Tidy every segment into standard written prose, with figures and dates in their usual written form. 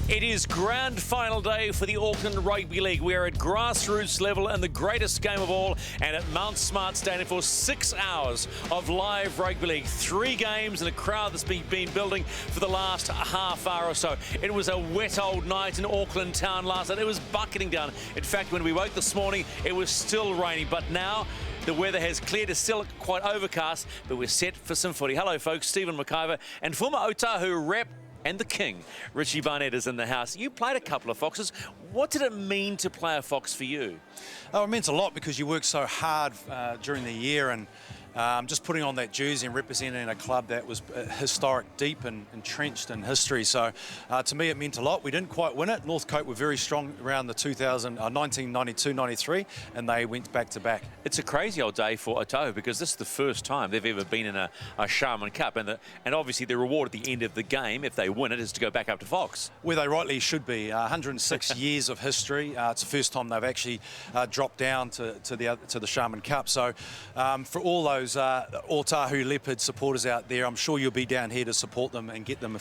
It is grand final day for the Auckland Rugby League. We are at grassroots level in the greatest game of all, and at Mount Smart Stadium for 6 hours of live rugby league. 3 games and a crowd that's been building for the last half hour or so. It was a wet old night in Auckland town last night. It was bucketing down. In fact, when we woke this morning, it was still raining, but now the weather has cleared. It's still quite overcast, but we're set for some footy. Hello, folks. Stephen McIver and former Otahuhu rep and the king, Richie Barnett, is in the house. You played a couple of Foxes. What did it mean to play a Fox for you? Oh, it meant a lot because you worked so hard during the year, and just putting on that jersey and representing a club that was historic, deep and entrenched in history. So to me, it meant a lot. We didn't quite win it. Northcote were very strong around the 1992-93, and they went back to back. It's a crazy old day for Otahuhu because this is the first time they've ever been in a Sharman Cup, and obviously the reward at the end of the game, if they win it, is to go back up to Fox. Where they rightly should be. 106 years of history. It's the first time they've actually dropped down to the Sharman Cup. So for all those Otahuhu Leopard supporters out there, I'm sure you'll be down here to support them and get them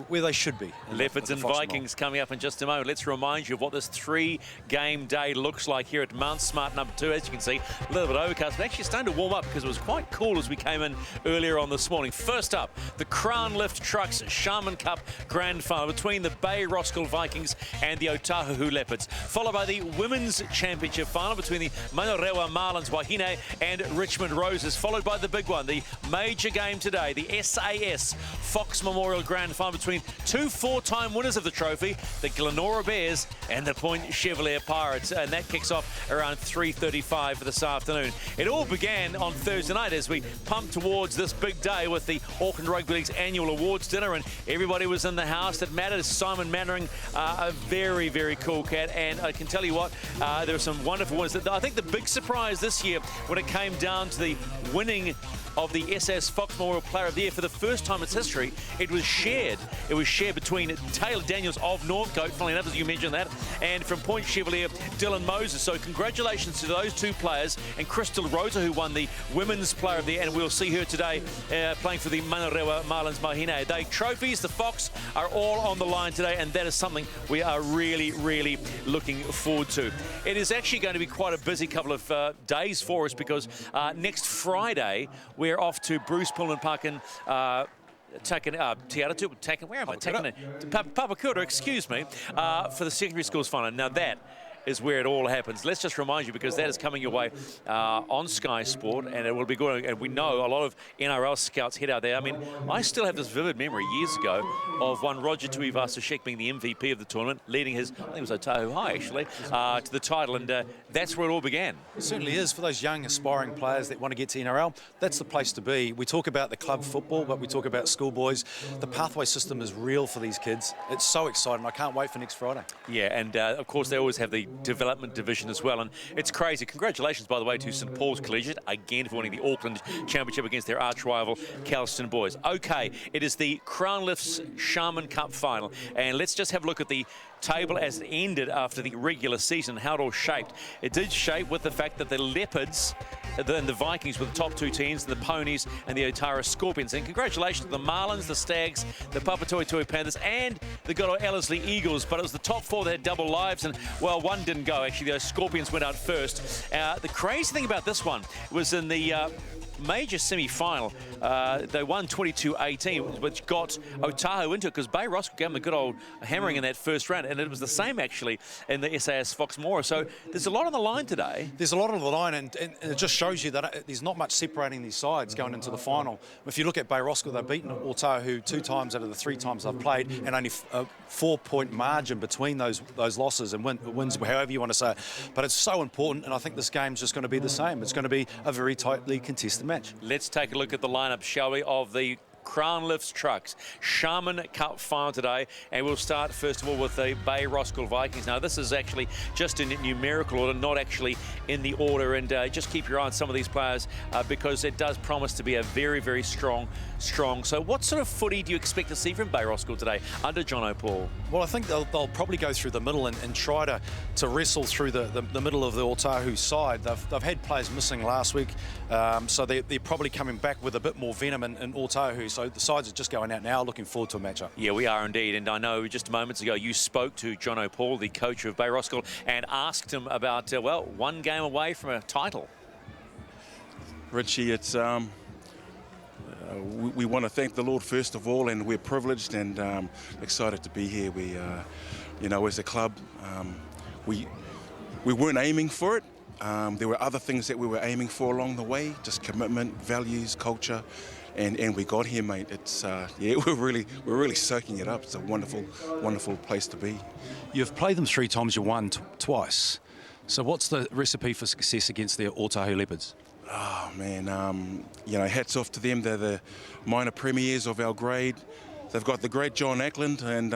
where they should be. Leopards and Vikings coming up in just a moment. Let's remind you of what this 3-game day looks like here at Mount Smart number 2. As you can see, a little bit overcast, but actually starting to warm up because it was quite cool as we came in earlier on this morning. First up, the Crown Lift Trucks Sharman Cup Grand Final between the Bay Roskill Vikings and the Otahuhu Leopards, followed by the Women's Championship Final between the Manarewa Marlins Wahine and Richmond Roses, followed by the big one, the major game today, the SAS Fox Memorial Grand Final between 2 4-time winners of the trophy, the Glenora Bears and the Point Chevalier Pirates, and that kicks off around 3:35 for this afternoon. It all began on Thursday night as we pumped towards this big day with the Auckland Rugby League's annual awards dinner, and everybody was in the house that mattered. Simon Mannering, a very, very cool cat, and I can tell you what, there were some wonderful ones. I think the big surprise this year when it came down to the winning of the SAS Fox Memorial Player of the Year, for the first time in its history, it was shared. It was shared between Taylor Daniels of Northcote, funnily enough, as you mentioned that, and from Point Chevalier, Dylan Moses. So congratulations to those two players, and Crystal Rosa, who won the Women's Player of the Year, and we'll see her today playing for the Manarewa Marlins Mahine. They trophies, the Fox, are all on the line today, and that is something we are really, really looking forward to. It is actually going to be quite a busy couple of days for us because next Friday, we're off to Bruce Pullman Park in where am I taking it? Papakura, excuse me, for the secondary schools final. Now that is where it all happens. Let's just remind you, because that is coming your way on Sky Sport, and it will be good. And we know a lot of NRL scouts head out there. I mean, I still have this vivid memory years ago of one Roger Tuivasa-Sheck being the MVP of the tournament, leading his, I think it was Otahuhu High actually, to the title, and that's where it all began. It certainly is. For those young aspiring players that want to get to NRL, that's the place to be. We talk about the club football, but we talk about schoolboys. The pathway system is real for these kids. It's so exciting. I can't wait for next Friday. Yeah, and of course they always have the development division as well, and it's crazy. Congratulations, by the way, to St Paul's Collegiate again for winning the Auckland Championship against their arch rival Kelston Boys. Okay, it is the Crown Lifts Sharman Cup final, and let's just have a look at the table as it ended after the regular season, how it all shaped. It did shape with the fact that the Leopards and the Vikings were the top 2 teams, the Ponies and the Otara Scorpions. And congratulations to the Marlins, the Stags, the Papatoetoe Panthers and the good old Ellerslie Eagles. But it was the top 4 that had double lives, and well, one didn't go. Actually, those Scorpions went out first. The crazy thing about this one was in the major semi-final, they won 22-18, which got Otahuhu into it because Bay Roskill gave them a good old hammering in that first round, and it was the same actually in the SAS Fox Memorial. So there's a lot on the line today. There's a lot on the line, and it just shows you that there's not much separating these sides going into the final. If you look at Bay Roskill, they've beaten Otahuhu 2 times out of the 3 times they've played, and only a 4-point margin between those losses and wins, however you want to say it. But it's so important, and I think this game's just going to be the same. It's going to be a very tightly contested match. Let's take a look at the lineup, shall we, of the Crown Lifts Trucks Sharman Cup final today, and we'll start first of all with the Bay Roskill Vikings. Now this is actually just in numerical order, not actually in the order, and just keep your eye on some of these players because it does promise to be a very, very strong. So what sort of footy do you expect to see from Bay Roskill today under John O'Paul? Well, I think they'll probably go through the middle and try to wrestle through the middle of the Otahuhu side. They've had players missing last week, so they're probably coming back with a bit more venom in Otahuhu So the sides are just going out now, looking forward to a matchup. Yeah, we are indeed. And I know just moments ago you spoke to John O'Paul, the coach of Bay Roskill, and asked him about, well, one game away from a title. Richie, it's we want to thank the Lord first of all, and we're privileged and excited to be here. We, you know, as a club, we weren't aiming for it. There were other things that we were aiming for along the way, just commitment, values, culture, and we got here, mate. It's yeah, we're really soaking it up. It's a wonderful place to be. You've played them 3 times, you won twice. So what's the recipe for success against the Otahuhu Leopards? Oh man, you know, hats off to them. They're the minor premiers of our grade. They've got the great John Ackland, and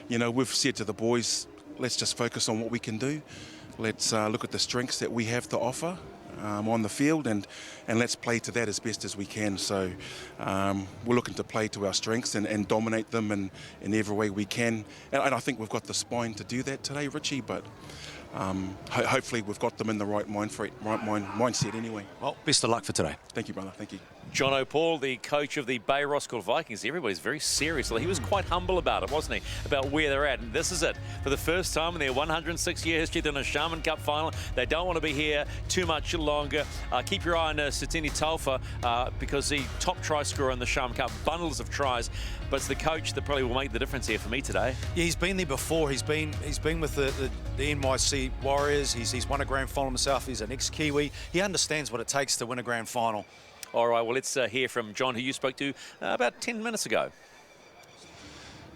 you know, we've said to the boys, let's just focus on what we can do. Let's look at the strengths that we have to offer on the field, and let's play to that as best as we can. So we're looking to play to our strengths and dominate them in every way we can. And I think we've got the spine to do that today, Richie, but hopefully we've got them in the right mindset anyway. Well, best of luck for today. Thank you, brother. Thank you. John O'Paul, the coach of the Bay Roskill Vikings. Everybody's very serious. He was quite humble about it, wasn't he? About where they're at. And this is it. For the first time in their 106-year history, they're in a Sharman Cup final. They don't want to be here too much longer. Keep your eye on Satini Taufa because the top try scorer in the Sharman Cup, bundles of tries. But it's the coach that probably will make the difference here for me today. Yeah, he's been there before. He's been with the NYC Warriors. He's won a grand final himself. He's an ex-Kiwi. He understands what it takes to win a grand final. All right, well, let's hear from John, who you spoke to about 10 minutes ago.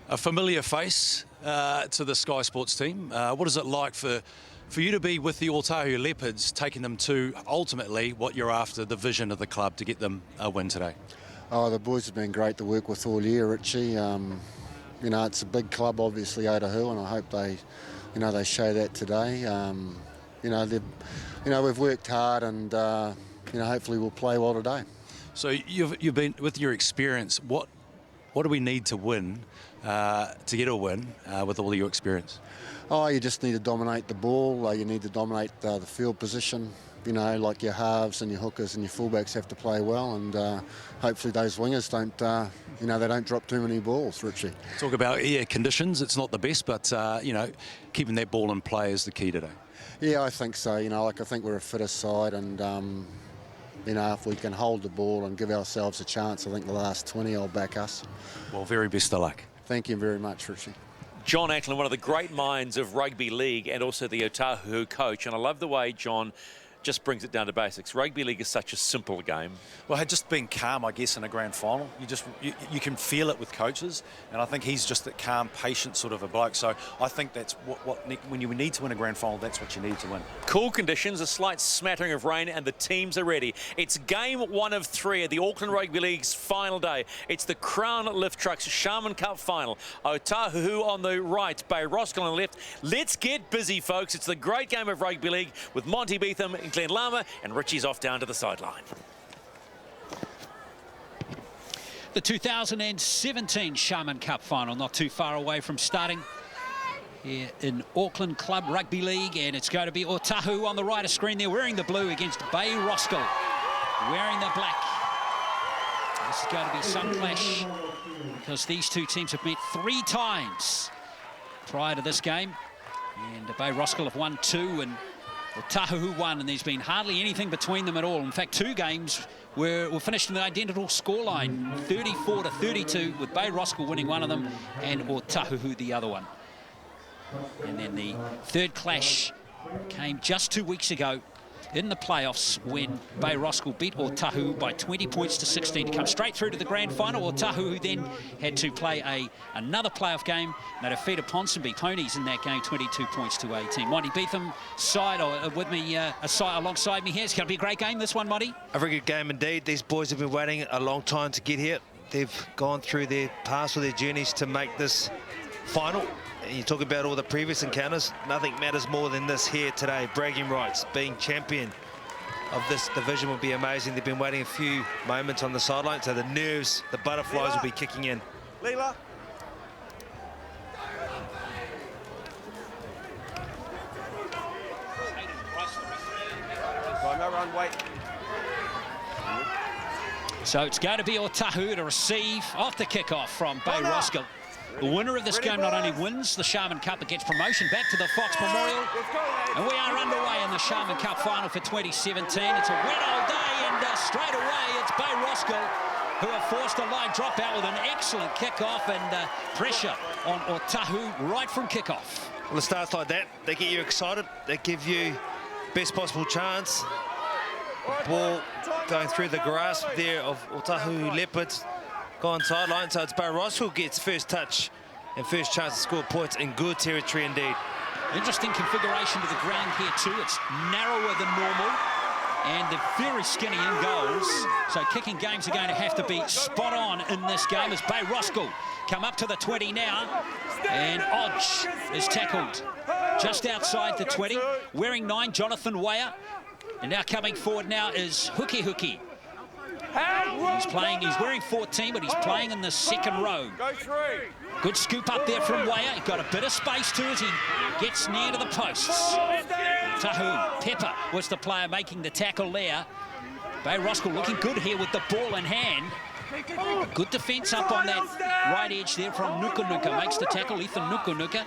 A familiar face to the Sky Sports team. What is it like for you to be with the Otahuhu Leopards, taking them to ultimately what you're after, the vision of the club to get them a win today? Oh, the boys have been great to work with all year, Richie. You know, it's a big club, obviously, Otahuhu, and I hope they show that today. You know, we've worked hard, and you know, hopefully we'll play well today. So you've been, with your experience, what do we need to win, to get a win with all your experience? Oh, you just need to dominate the ball. You need to dominate the field position. You know, like your halves and your hookers and your fullbacks have to play well, and hopefully those wingers don't, you know, they don't drop too many balls, Richie. Talk about air conditions. It's not the best, but you know, keeping that ball in play is the key today. Yeah, I think so. You know, like I think we're a fitter side, and you know, if we can hold the ball and give ourselves a chance, I think the last 20 will back us. Well, very best of luck. Thank you very much, Richie. John Ackland, one of the great minds of rugby league and also the Otahuhu coach. And I love the way John just brings it down to basics. Rugby league is such a simple game. Well, had just been calm, I guess, in a grand final. You can feel it with coaches, and I think he's just that calm, patient sort of a bloke. So I think that's when you need to win a grand final, that's what you need to win. Cool conditions, a slight smattering of rain, and the teams are ready. It's game 1 of 3 at the Auckland Rugby League's final day. It's the Crown Lift Trucks Sharman Cup final. Otahuhu on the right, Bay Roskill on the left. Let's get busy, folks. It's the great game of rugby league with Monty Beetham and Glenn Lama, and Richie's off down to the sideline. The 2017 Sharman Cup final, not too far away from starting here in Auckland Club Rugby League, and it's going to be Otahuhu on the right of screen. They're wearing the blue against Bay Roskill wearing the black. This is going to be some clash because these two teams have met 3 times prior to this game, and Bay Roskill have won 2 and Otahuhu 1, and there's been hardly anything between them at all. In fact, 2 games were finished in an identical scoreline, 34-32, with Bay Roskill winning one of them and Otahuhu the other one. And then the third clash came just 2 weeks ago in the playoffs when Bay Roskill beat Otahuhu by 20 points to 16 to come straight through to the grand final. Otahuhu then had to play another playoff game. They defeated Ponsonby Ponies in that game, 22 points to 18. Monty Beetham with me, alongside me here. It's going to be a great game, this one, Monty. A very good game indeed. These boys have been waiting a long time to get here. They've gone through their past or their journeys to make this final. You talk about all the previous encounters, nothing matters more than this here today. Bragging rights, being champion of this division will be amazing. They've been waiting a few moments on the sideline, so the nerves, the butterflies will be kicking in. Leela. No run, wait. So it's going to be Otahuhu to receive off the kickoff from Bay Roskill. The winner of this game not only wins the Sharman Cup, but gets promotion back to the Fox Memorial. And we are underway in the Sharman Cup final for 2017. It's a wet old day, and straight away it's Bay Roskill who have forced a line dropout with an excellent kickoff and pressure on Otahuhu right from kickoff. Well, it starts like that. They get you excited. They give you best possible chance. Ball going through the grasp there of Otahuhu Leopards. Gone sideline, so it's Bay Roskill gets first touch and first chance to score points in good territory indeed. Interesting configuration to the ground here too. It's narrower than normal and they're very skinny in goals. So kicking games are going to have to be spot on in this game as Bay Roskill come up to the 20 now. And Odge is tackled just outside the 20. Wearing 9, Jonathan Weyer. And now coming forward now is Huki. He's wearing 14, but he's playing in the second row. Good scoop up there from Weyer. He got a bit of space too as he gets near to the posts. Otahuhu, Pepper was the player making the tackle there. Bay Roskill looking good here with the ball in hand. Good defence up on that right edge there from Nukunuka. Makes the tackle, Ethan Nukunuka.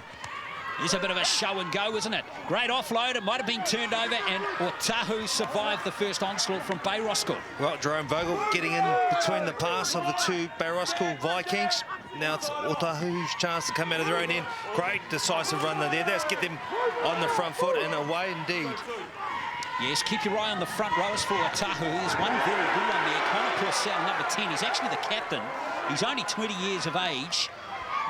It's a bit of a show and go, isn't it? Great offload. It might have been turned over, and Otahuhu survived the first onslaught from Bay Roskill. Well, Jerome Vogel getting in between the pass of the two Bay Roskill Vikings. Now it's Otahu's chance to come out of their own end. Great decisive run there. Let's get them on the front foot and away indeed. Yes, keep your eye on the front rowers for Otahuhu. There's one very good one there. Connor Purcell, number 10. He's actually the captain. He's only 20 years of age.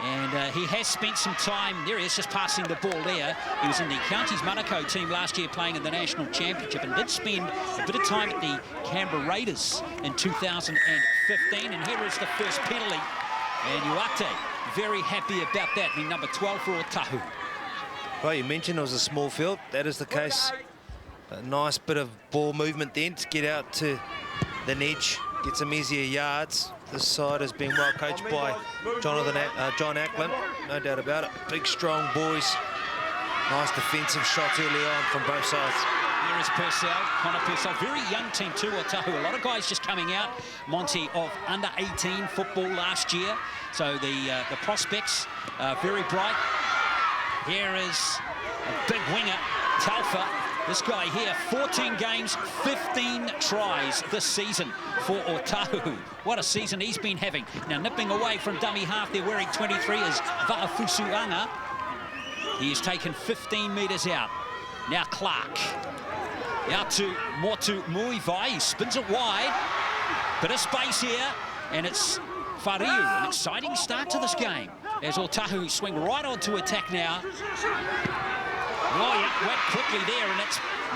And he has spent some time, there he is, just passing the ball there. He was in the Counties Monaco team last year playing in the National Championship and did spend a bit of time at the Canberra Raiders in 2015. And here is the first penalty. And Uate, very happy about that, being number 12 for Otahuhu. Well, you mentioned it was a small field. That is the case. A nice bit of ball movement then to get out to the edge, get some easier yards. This side has been well coached by John Ackland, no doubt about it. Big, strong boys. Nice defensive shots early on from both sides. Here is Purcell, Connor Purcell. Very young team too, Otahuhu. A lot of guys just coming out, Monty, of under-18 football last year. So the prospects are very bright. Here is a big winger, Talfa. This guy here, 14 games, 15 tries this season for Otahuhu. What a season he's been having. Now nipping away from dummy half, they're wearing 23 is Va'afusuanga. He has taken 15 metres out. Now Clark. Out to Motu Muivai. He spins it wide. Bit of space here. And it's Fariu. An exciting start to this game as Otahuhu swing right onto attack now. Oh, yeah, went quickly there, and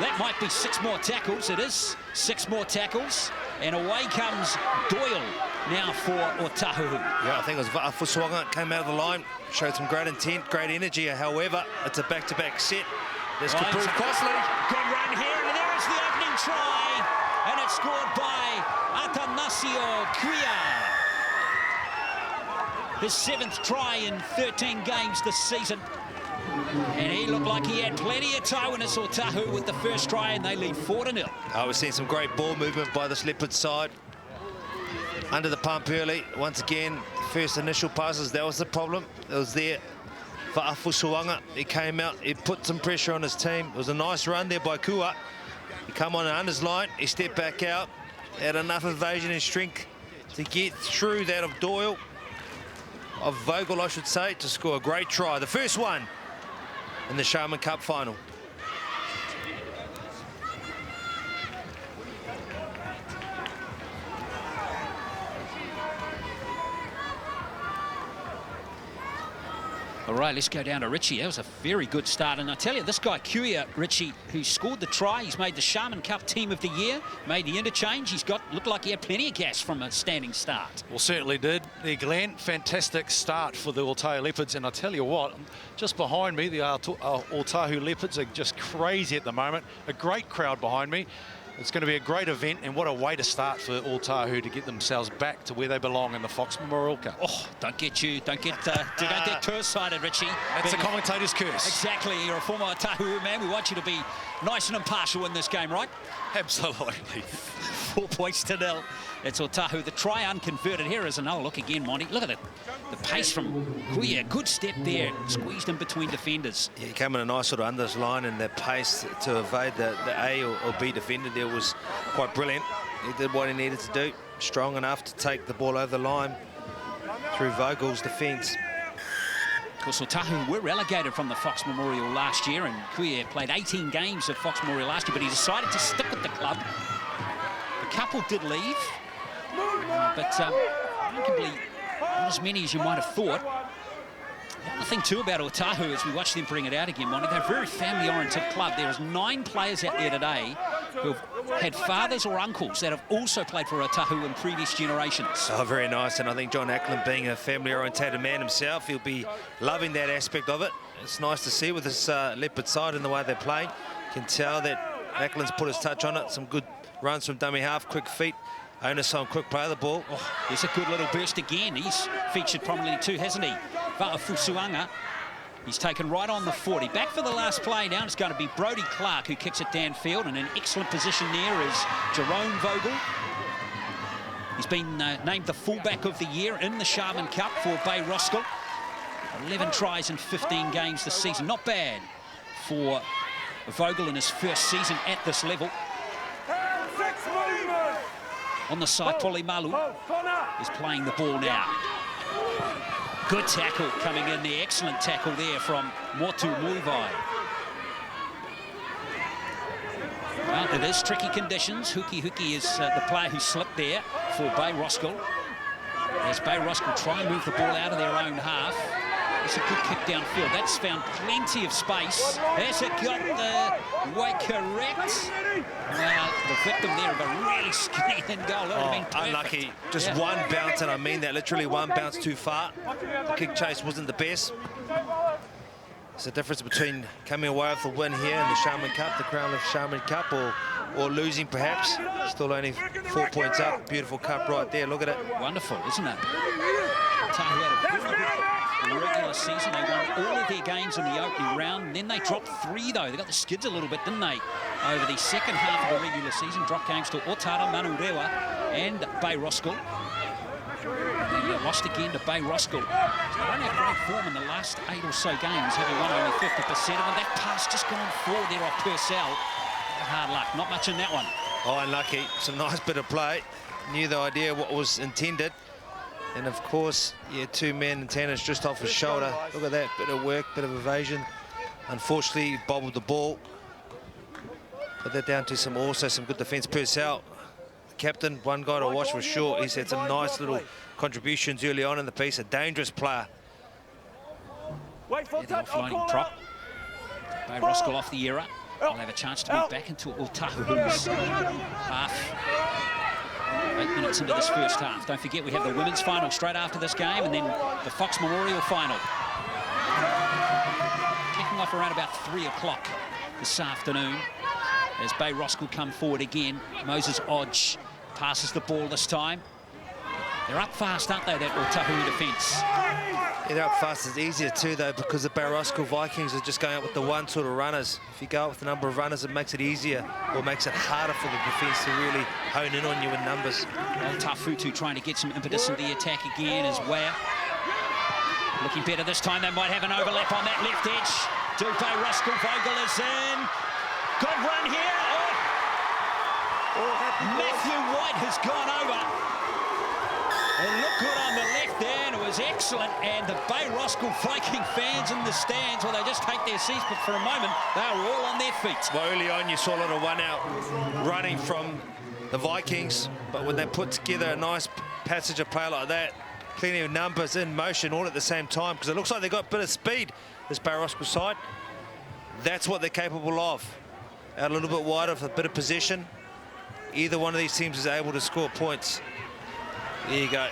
that might be 6 more tackles. It is 6 more tackles, and away comes Doyle now for Otahuhu. Yeah, I think it was Va'afusuanga came out of the line, showed some great intent, great energy. However, it's a back-to-back set. This could prove costly. Good run here, and there is the opening try, and it's scored by Atanasio Kuia. His 7th try in 13 games this season. And he looked like he had plenty of time when it's Otahuhu with the first try, and they lead 4-0. We're seeing some great ball movement by this Leopard side. Under the pump early. Once again, first initial passes, that was the problem. It was there for Va'afusuanga. He came out, he put some pressure on his team. It was a nice run there by Kua. He come on under his line, he stepped back out, had enough evasion and strength to get through that of Doyle, of Vogel, I should say, to score a great try. The first one in the Sharman Cup final. All right, let's go down to Richie. That was a very good start. And I tell you, this guy, Kuia, Richie, who scored the try, he's made the Sharman Cup Team of the Year, made the interchange. He's looked like he had plenty of gas from a standing start. Well, certainly did. There, Glenn, fantastic start for the Otahuhu Leopards. And I tell you what, just behind me, the Otahuhu Leopards are just crazy at the moment. A great crowd behind me. It's going to be a great event, and what a way to start for Otahuhu to get themselves back to where they belong in the Fox Memorial Cup. Oh, don't get curse-sided, Richie. That's the commentator's curse. Exactly. You're a former Otahuhu man. We want you to be nice and impartial in this game, right? Absolutely. 4 points to 0. It's Otahuhu. The try unconverted. Here is another look again, Monty. Look at the pace from Kuia. Good step there. Squeezed in between defenders. Yeah, he came in a nice sort of underline, and the pace to evade the A or B defender there was quite brilliant. He did what he needed to do. Strong enough to take the ball over the line through Vogel's defence. Of course, Otahuhu were relegated from the Fox Memorial last year, and Kuia played 18 games at Fox Memorial last year, but he decided to stick with the club. The couple did leave, but arguably not as many as you might have thought. The other thing, too, about Otahuhu, as we watch them bring it out again, Monty, they're a very family-oriented club. There's 9 players out there today who have had fathers or uncles that have also played for Otahuhu in previous generations. Oh, very nice, and I think John Ackland, being a family-orientated man himself, he'll be loving that aspect of it. It's nice to see with this leopard side and the way they play. You can tell that Ackland's put his touch on it. Some good runs from dummy half, quick feet. Onus on quick play of the ball. Oh, there's a good little burst again. He's featured prominently too, hasn't he? Va'afusuanga. He's taken right on the 40. Back for the last play now. It's going to be Brodie Clark who kicks it downfield, and an excellent position there is Jerome Vogel. He's been named the fullback of the year in the Sharman Cup for Bay Roskill. 11 tries in 15 games this season. Not bad for Vogel in his first season at this level. On the side, Polimalu is playing the ball now. Good tackle coming in there. Excellent tackle there from Motu Muivai. Well, it is tricky conditions. Huki is the player who slipped there for Bay Roskill. As Bay Roskill try and move the ball out of their own half. It's a good kick downfield. That's found plenty of space. Has it got the weight correct? Well, the victim there of a really skinny in goal. That would have been perfect. Unlucky. Just one bounce, and I mean that literally, one bounce too far. The kick chase wasn't the best. It's the difference between coming away with the win here in the Sharman Cup, the Crown of Sharman Cup, or losing perhaps. Still only 4 points up. Beautiful cup right there. Look at it. Wonderful, isn't it? Otahuhu had a very good regular season. They won all of their games in the opening round, and then they dropped 3, though. They got the skids a little bit, didn't they? Over the second half of the regular season, dropped games to Otara, Manurewa, and Bay Roskill. They lost again to Bay Roskill. So they don't have great form in the last 8 or so games, having won only 50% of them. That pass just gone forward there off Purcell. Hard luck, not much in that one. Oh, unlucky. Some nice bit of play. Knew the idea what was intended. And of course, yeah, 2 men and tennis just off his shoulder. Look at that, bit of work, bit of evasion. Unfortunately, bobbled the ball. Put that down to some good defence. Purcell, the captain, one guy to watch for sure. He's had some nice little contributions early on in the piece. A dangerous player. Yeah, the offloading prop. Bay Roskill off the era. I'll have a chance to move back into Otahuhu's half. 8 minutes into this first half. Don't forget, we have the women's final straight after this game, and then the Fox Memorial final. Kicking off around about 3 o'clock this afternoon. As Bay Roskill come forward again. Moses Odge passes the ball this time. They're up fast, aren't they, that Otahuhu defence? Yeah, they're up fast. It's easier too, though, because the Bay Roskill Vikings are just going up with the one sort of runners. If you go up with the number of runners, it makes it easier, or makes it harder for the defence to really hone in on you in numbers. Otahuhu trying to get some impetus in the attack again as well. Looking better this time. They might have an overlap on that left edge. To Bay Roskill. Vogel is in. Good run here. Matthew White has gone over. It looked good on the left there, and it was excellent. And the Bay Roskill Viking fans in the stands, well, they just take their seats, but for a moment, they were all on their feet. Well, early on, you saw a lot of one-out running from the Vikings, but when they put together a nice passage of play like that, plenty of numbers in motion all at the same time, because it looks like they've got a bit of speed, this Bay Roskill side. That's what they're capable of. Out a little bit wider with a bit of possession. Either one of these teams is able to score points. There you go.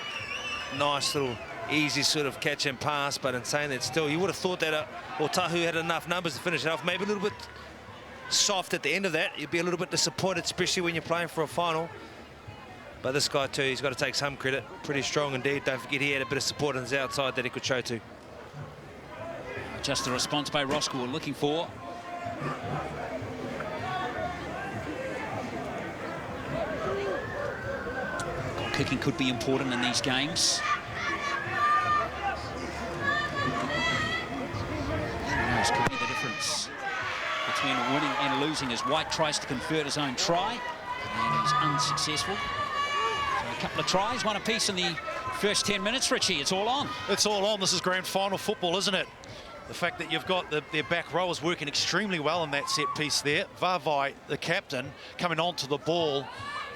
Nice little easy sort of catch and pass, but in saying that, still, you would have thought that Otahuhu had enough numbers to finish it off. Maybe a little bit soft at the end of that. You'd be a little bit disappointed, especially when you're playing for a final. But this guy, too, he's got to take some credit. Pretty strong indeed. Don't forget he had a bit of support on his outside that he could show to. Just the response Bay Roskill were looking for. kicking could be important in these games. This could be the difference between winning and losing as White tries to convert his own try, and he's unsuccessful. So a couple of tries, one apiece in the first 10 minutes. Richie, it's all on. It's all on. This is grand final football, isn't it? The fact that you've got their back rowers working extremely well in that set piece there. Vavai, the captain, coming onto the ball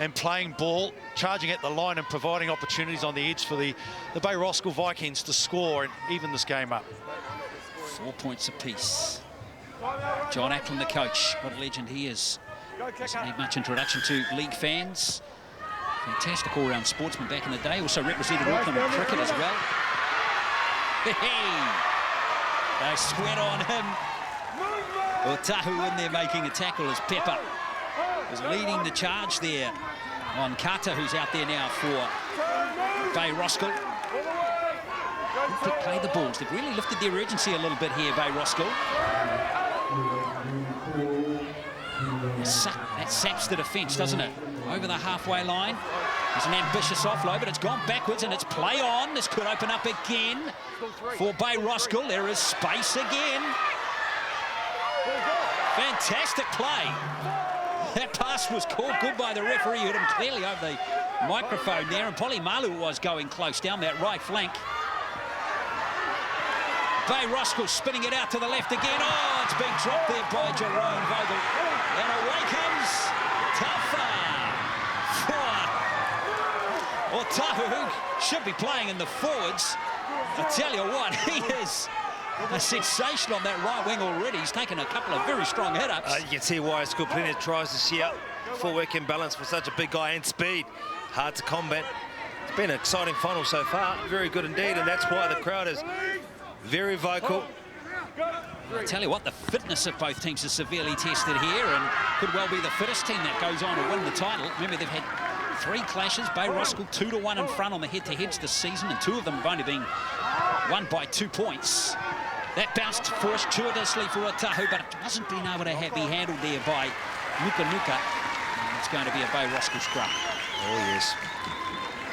and playing ball, charging at the line and providing opportunities on the edge for the Bay Roskill Vikings to score and even this game up. 4 points apiece. John Ackland, the coach, what a legend he is. Doesn't need much introduction to league fans. Fantastic all-round sportsman back in the day. Also represented Auckland in cricket as well. Hey! They sweat on him. Otahuhu in there making a tackle as Pepper is leading the charge there on Carter, who's out there now for Bay Roskill. Quick play the balls. They've really lifted their urgency a little bit here, Bay Roskill. That saps the defence, doesn't it? Over the halfway line. It's an ambitious offload, but it's gone backwards and it's play on. This could open up again for Bay Roskill. There is space again. Fantastic play. That pass was called good by the referee. You heard him clearly over the microphone there, and Polimalu was going close down that right flank. Bay Roskill spinning it out to the left again. Oh, it's been dropped there by Jerome Vogel. And away comes Tafa. Otahuhu should be playing in the forwards. I tell you what, he is a sensation on that right wing already. He's taken a couple of very strong hit-ups. You can see why he scored plenty of tries this year. Footwork and balance for such a big guy and speed. Hard to combat. It's been an exciting final so far. Very good indeed, and that's why the crowd is very vocal. I tell you what, the fitness of both teams is severely tested here and could well be the fittest team that goes on to win the title. Remember, they've had 3 clashes. Bay Roskill 2-1 in front on the head-to-heads this season, and 2 of them have only been won by 2 points. That bounced fortuitously for Otahuhu, but it wasn't being able to be handled there by Nuka. And it's going to be a Bay Roskill scrum. Oh, yes.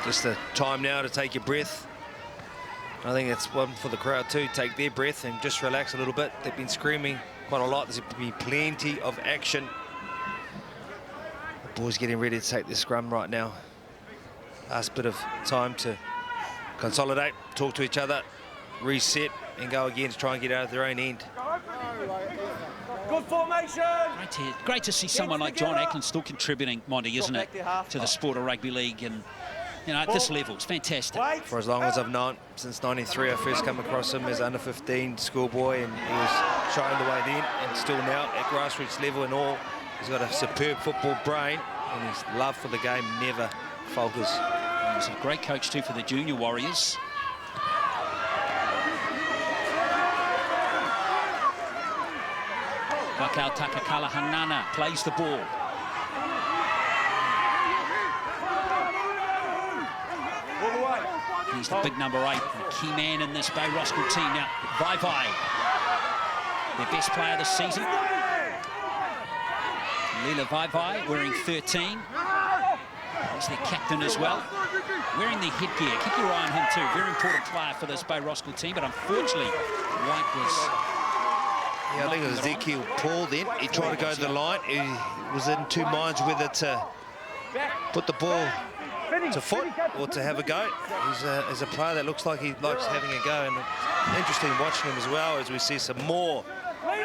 Just the time now to take your breath. I think that's one for the crowd too. Take their breath and just relax a little bit. They've been screaming quite a lot. There's been plenty of action. The boys getting ready to take the scrum right now. Last bit of time to consolidate, talk to each other, reset, and go again to try and get out of their own end. Good formation. Great to see someone like John Ackland still contributing, Monty, isn't it, to the sport of rugby league, and you know, at this level, it's fantastic. For as long as I've known, since '93, I first come across him as under-15 schoolboy, and he was showing the way then, and still now at grassroots level and all. He's got a superb football brain, and his love for the game never falters. He's a great coach too for the junior Warriors. Wakau Takakala Hanana plays the ball. He's the big number 8, the key man in this Bay Roskill team. Now, Vai, their best player this season. Lila Vai wearing 13. He's their captain as well. Wearing the headgear. Keep your eye on him too. Very important player for this Bay Roskill team, but unfortunately, White was... Yeah, I think it was Ezekiel Paul then. He tried to go to the line. He was in 2 minds whether to put the ball to foot or to have a go. He's a player that looks like he likes having a go, and interesting watching him as well as we see some more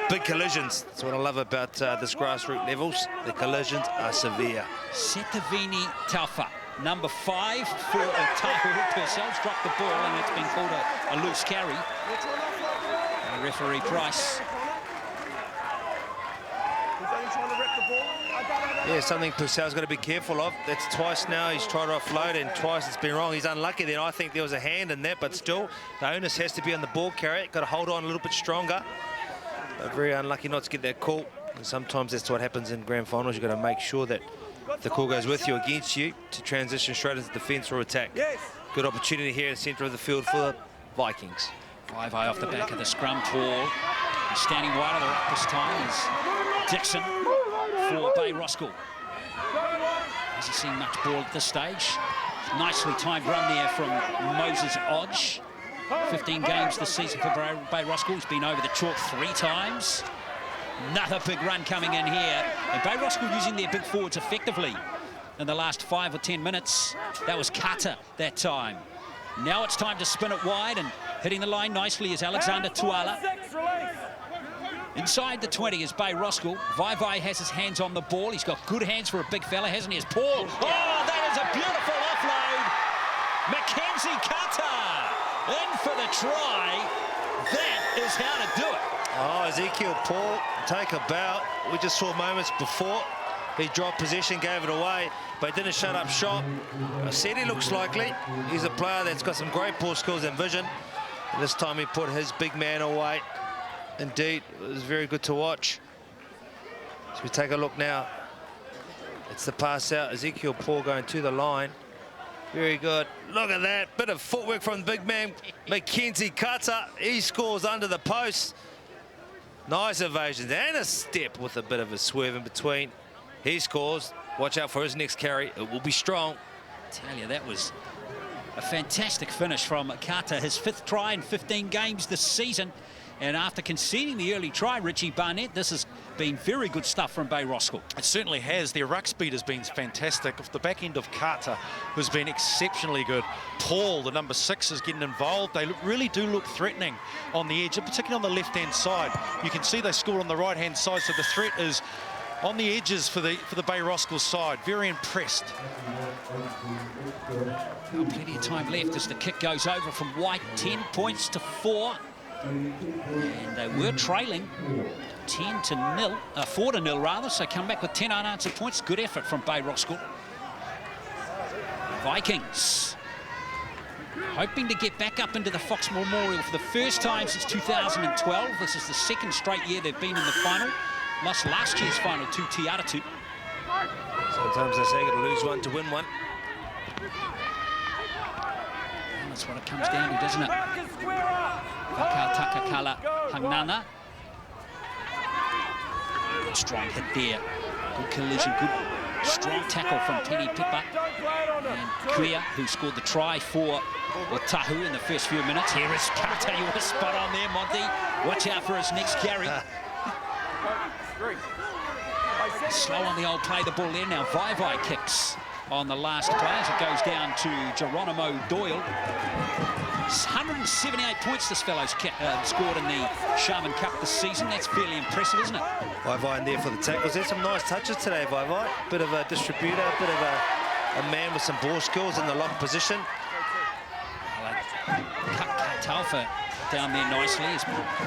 big collisions. That's what I love about this grassroots levels. The collisions are severe. Setavini Taufa, number 5 for Otahuhu. Purcell's dropped the ball and it's been called a loose carry. And referee Price. Yeah, something Purcell's got to be careful of. That's twice now he's tried to offload, and twice it's been wrong. He's unlucky then. I think there was a hand in that, but still, the onus has to be on the ball carrier. Got to hold on a little bit stronger. But very unlucky not to get that call. And sometimes that's what happens in grand finals. You've got to make sure that the call goes with you, against you, to transition straight into defence or attack. Yes. Good opportunity here in the centre of the field for the Vikings. Vai off the back of the scrum. Paul standing wide on the right this time is Dixon for Bay Roskill. Hasn't seen much ball at this stage. Nicely timed run there from Moses Odge. 15 games this season for Bay Roskill. He's been over the chalk 3 times. Another big run coming in here. And Bay Roskill using their big forwards effectively in the last 5 or 10 minutes. That was Carter that time. Now it's time to spin it wide, and hitting the line nicely is Alexander Tuala. Inside the 20 is Bay Roskill. Vai has his hands on the ball. He's got good hands for a big fella, hasn't he? It's Paul. Oh, that is a beautiful offload. Mackenzie Carter in for the try. That is how to do it. Oh, Ezekiel Paul, take a bow. We just saw moments before. He dropped possession, gave it away, but didn't shut up shop. I said he looks likely. He's a player that's got some great ball skills and vision. And this time he put his big man away. Indeed, it was very good to watch. So we take a look now. It's the pass out. Ezekiel Paul going to the line. Very good. Look at that. Bit of footwork from the big man, Mackenzie Carter. He scores under the post. Nice evasions and a step with a bit of a swerve in between. He scores. Watch out for his next carry. It will be strong. I tell you, that was a fantastic finish from Carter. His 5th try in 15 games this season. And after conceding the early try, Richie Barnett, this has been very good stuff from Bay Roskill. It certainly has. Their ruck speed has been fantastic. Off the back end of Carter, who's been exceptionally good. Paul, the number 6, is getting involved. They really do look threatening on the edge, and particularly on the left-hand side. You can see they scored on the right-hand side, so the threat is on the edges for the Bay Roskill side. Very impressed. Well, plenty of time left as the kick goes over from White. 10 points to 4. And they were trailing 4 to 0 rather, so come back with 10 unanswered points. Good effort from Bay Roskill. Vikings hoping to get back up into the Fox Memorial for the first time since 2012. This is the 2nd straight year they've been in the final. Lost last year's final to Te Aratu. Sometimes they say you got to lose one to win one. And that's what it comes down to, doesn't it? Vakau Takakala Hangnana. Good strong hit there. Good collision, good strong tackle from Tini Pipa. And Kuia, who scored the try for Otahuhu in the first few minutes. Here is Carter. You were spot on there, Monty. Watch out for his next carry. Slow on the old play the ball there. Now Vai kicks on the last play as it goes down to Geronimo Doyle. 178 points this fellow's scored in the Sharman Cup this season. That's fairly impressive, isn't it? Vai in there for the tackles. There's some nice touches today, Vai. Bit of a distributor, bit of a man with some ball skills in the lock position. Cut Talfa down there nicely.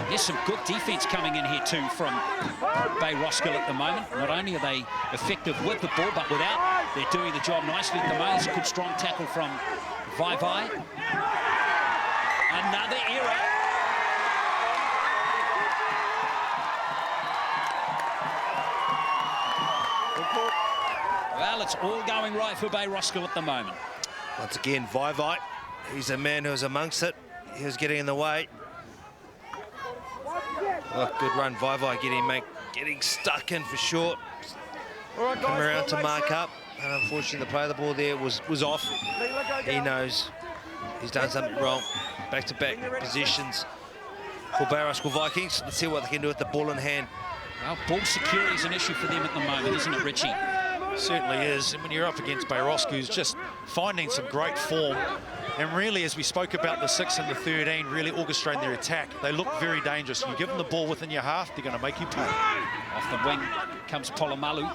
There's some good defence coming in here too from Bay Roskill at the moment. Not only are they effective with the ball, but without, they're doing the job nicely at the moment. It's a good strong tackle from Vai. Another error. Well, it's all going right for Bay Roskill at the moment. Once again, Vai. He's a man who's amongst it. He was getting in the way. Oh, good run, Vai getting stuck in for short. Coming around to mark up. And unfortunately, the play of the ball there was off. He knows he's done something wrong. Back-to-back positions for Bay Roskill Vikings. Let's see what they can do with the ball in hand. Well, ball security is an issue for them at the moment, isn't it, Richie? Certainly is. And when you're up against Bay Roskill, who's just finding some great form. And really, as we spoke about the 6 and the 13, really orchestrating their attack. They look very dangerous. You give them the ball within your half, they're going to make you pay. Off the wing comes Polomalu.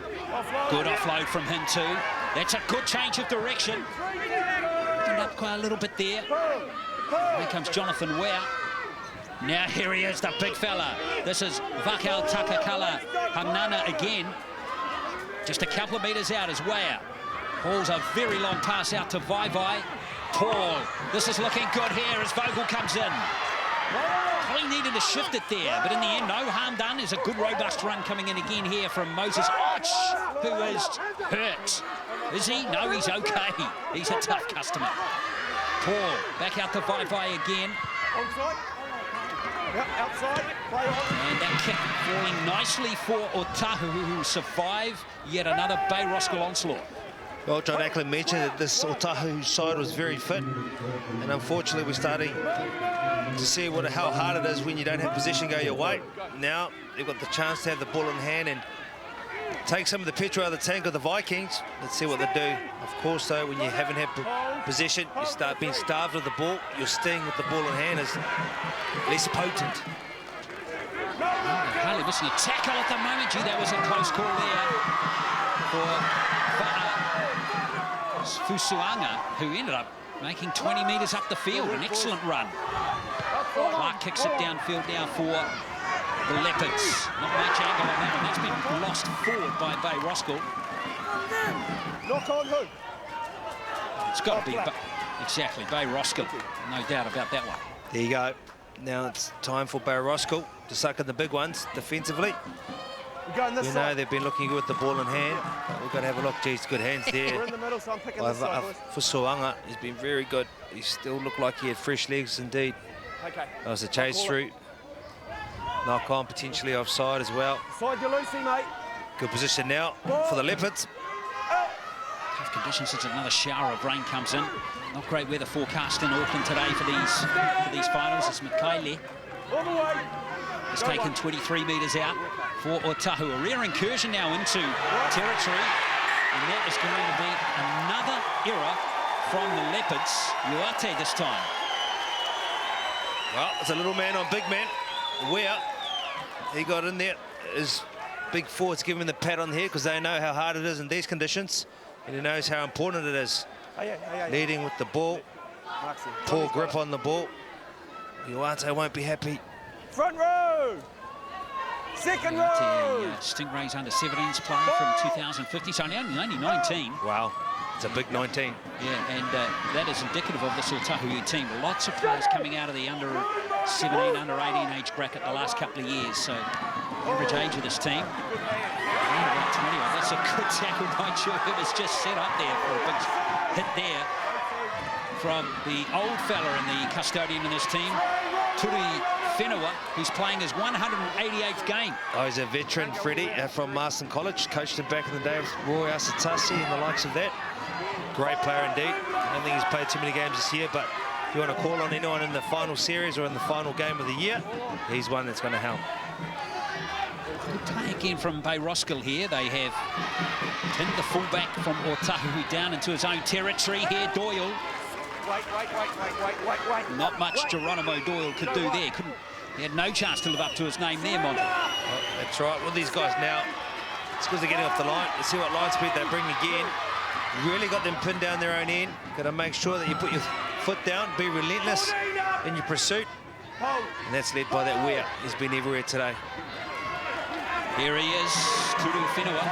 Good offload from him too. That's a good change of direction. Opened up quite a little bit there. Here comes Jonathan Ware. Now here he is, the big fella. This is Vakau Takakala Hangnana again. Just a couple of metres out is Ware. Paul's a very long pass out to Vai. Paul, this is looking good here as Vogel comes in. Probably needed to shift it there, but in the end, no harm done. There's a good, robust run coming in again here from Moses Odge, who is hurt. Is he? No, he's okay. He's a tough customer. Paul, back out to Vai again. Yep, outside. Play on. And that kick falling nicely for Otahuhu, who survived yet another Bay Roskill onslaught. Well, John Ackland mentioned that this Otahuhu side was very fit, and unfortunately we're starting to see how hard it is when you don't have possession go your way. Now they've got the chance to have the ball in hand and take some of the petrol out of the tank of the Vikings. Let's see what they do. Of course, though, when you haven't had possession, you start being starved of the ball. Your sting with the ball in hand is less potent. Hardly missing a tackle at the moment. Gee, that was a close call there for Fusuanga, who ended up making 20 metres up the field. An excellent run. Clark kicks it downfield now for the Leopards. Not much angle on that one. That's been lost forward by Bay Roskill. Knock on who? It's got to be exactly Bay Roskill. No doubt about that one. There you go. Now it's time for Bay Roskill to suck in the big ones defensively. We know they've been looking good with the ball in hand, but we've got to have a look. Geez, good hands there. We're in the middle, so I'm picking this side, boys. For Suanga, he's been very good. He still looked like he had fresh legs indeed. Okay. That was a chase through. Knock on, potentially offside as well. Side you Lucy, mate. Good position now for the Leopards. Tough conditions since another shower of rain comes in. Not great weather forecast in Auckland today for these finals. It's Mikaele. All the way. Has taken 23 metres out for Otahuhu. A rear incursion now into territory, and that is going to be another error from the Leopards. Uate this time. Well, it's a little man on big man. Where he got in there, his big forwards give him the pat on the head because they know how hard it is in these conditions, and he knows how important it is. Leading with the ball, poor grip on the ball. Uate won't be happy. Front row. Second row. Stingrays under 17s player from 2050, so only 19. Wow, it's a big 19. Yeah, and that is indicative of this Otahuhu team. Lots of players coming out of the under 17, under 18 age bracket the last couple of years. So average age of this team, around about 20. Well, that's a good tackle by Joe. It was just set up there for a big hit there from the old fella and the custodian in this team, Turi Whenua, who's playing his 188th game. Oh, he's a veteran, Freddie, from Marston College. Coached him back in the day with Roy Asatasi and the likes of that. Great player indeed. I don't think he's played too many games this year, but if you want to call on anyone in the final series or in the final game of the year, he's one that's going to help. Good play again from Bay Roskill here. They have pinned the fullback from Otahuhu down into his own territory here. Doyle. Wait. Not much Geronimo Doyle could do there. He had no chance to live up to his name there, Monty. Well, that's right. With these guys now, it's because they're getting off the line. Let's see what line speed they bring again. Really got them pinned down their own end. Got to make sure that you put your foot down, be relentless in your pursuit. And that's led by that Weir. He's been everywhere today. Here he is, Turu Whenua.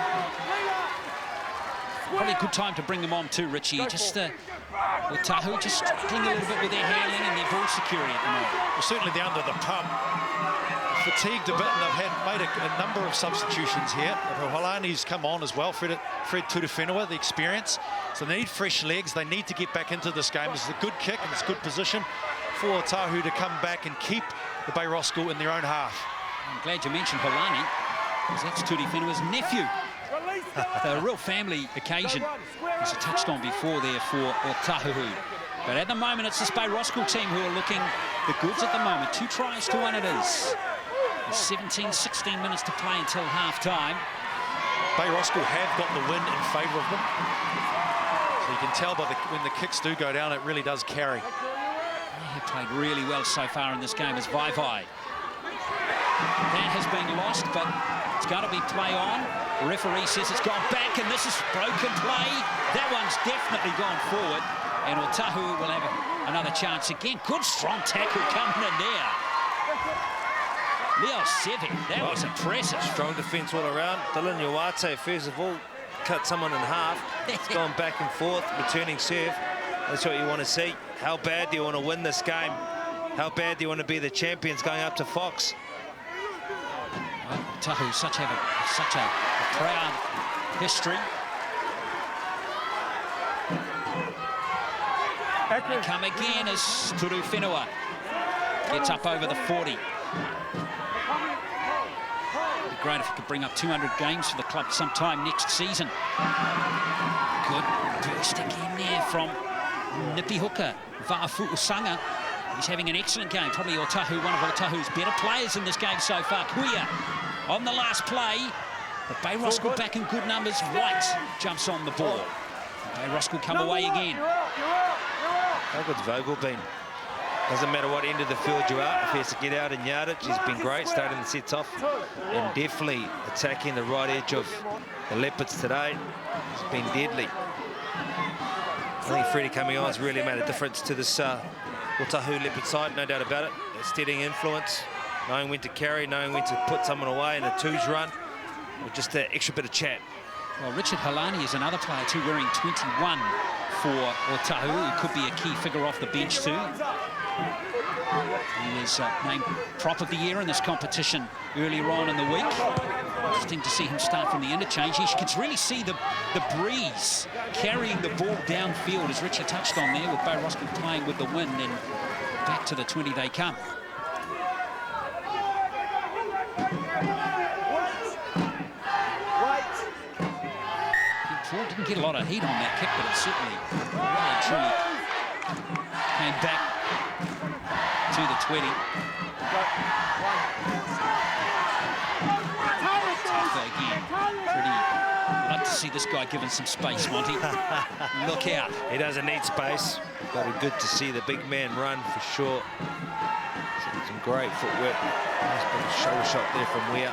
Probably a good time to bring them on too, Richie. Just Otahuhu just struggling a little bit with their handling and their ball security at the moment. Well, certainly they're under the pump. Fatigued a bit, and they've made a number of substitutions here. Holani's come on as well, Fred Turu Whenua, the experience. So they need fresh legs. They need to get back into this game. This is a good kick and it's a good position for Otahuhu to come back and keep the Bay Roskill in their own half. I'm glad you mentioned Holani, because that's Turu Whenua's nephew. A real family occasion, as I touched on before there for Otahuhu. But at the moment, it's this Bay Roskill team who are looking the goods at the moment. 2 tries to 1 it is. 17, 16 minutes to play until half-time. Bay Roskill have got the win in favour of them. So you can tell by when the kicks do go down, it really does carry. They have played really well so far in this game as Vai. That has been lost, but it's going to be play on. The referee says it's gone back, and this is broken play. That one's definitely gone forward, and Otahuhu will have another chance again. Good strong tackle coming in there. Leo Sevi, that was impressive. Strong defence all around. Dylan Uate, first of all, cut someone in half. It's gone back and forth, returning serve. That's what you want to see. How bad do you want to win this game? How bad do you want to be the champions going up to Fox? Otahuhu such a proud history. They come again as Turu Whenua gets up over the 40. It'd be great if he could bring up 200 games for the club sometime next season. Good burst again there from Nipi Hooker. Va'afu'usanga. He's having an excellent game. Probably Otahuhu, one of Otahu's better players in this game so far. Kuia on the last play. But Bay Roskill back in good numbers. White jumps on the ball. Bay Roskill come away again. How good's Vogel been? Doesn't matter what end of the field you are, if he has to get out and yardage, he's been great starting the sets off and definitely attacking the right edge of the Leopards today. It's been deadly. I think Freddie coming on has really made a difference to this Otahuhu Leopard side, no doubt about it. A steadying influence, knowing when to carry, knowing when to put someone away in a twos run, with just that extra bit of chat. Well, Richard Halani is another player too, wearing 21 for Otahuhu, who could be a key figure off the bench too. He was named Prop of the Year in this competition earlier on in the week. Interesting to see him start from the interchange. You can really see the breeze carrying the ball downfield, as Richard touched on there, with Bay Roskill playing with the wind, and back to the 20 they come. Paul didn't get a lot of heat on that kick, but it certainly really truly came back to the 20. Again, I'd like to see this guy given some space, Monty. Look out. He doesn't need space, but it's good to see the big man run for sure. Some great footwork. Nice bit of shoulder shot there from Weir.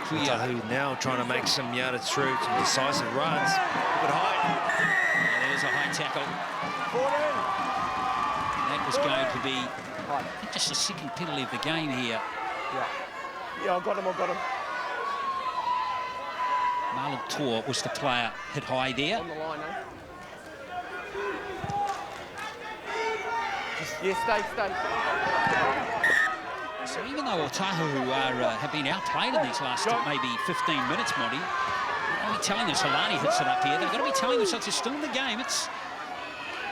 Otahuhu now trying to make some yardage through, some decisive runs. Good height. And there's a high tackle. And that was going to be just the second penalty of the game here. Yeah, I got him. Marlon Tor was the player hit high there. On the line, stay. So even though Otahuhu have been outplayed in these last maybe 15 minutes, Monty, they're going to be telling us Halani hits it up here. They're going to be telling us that they're still in the game. It's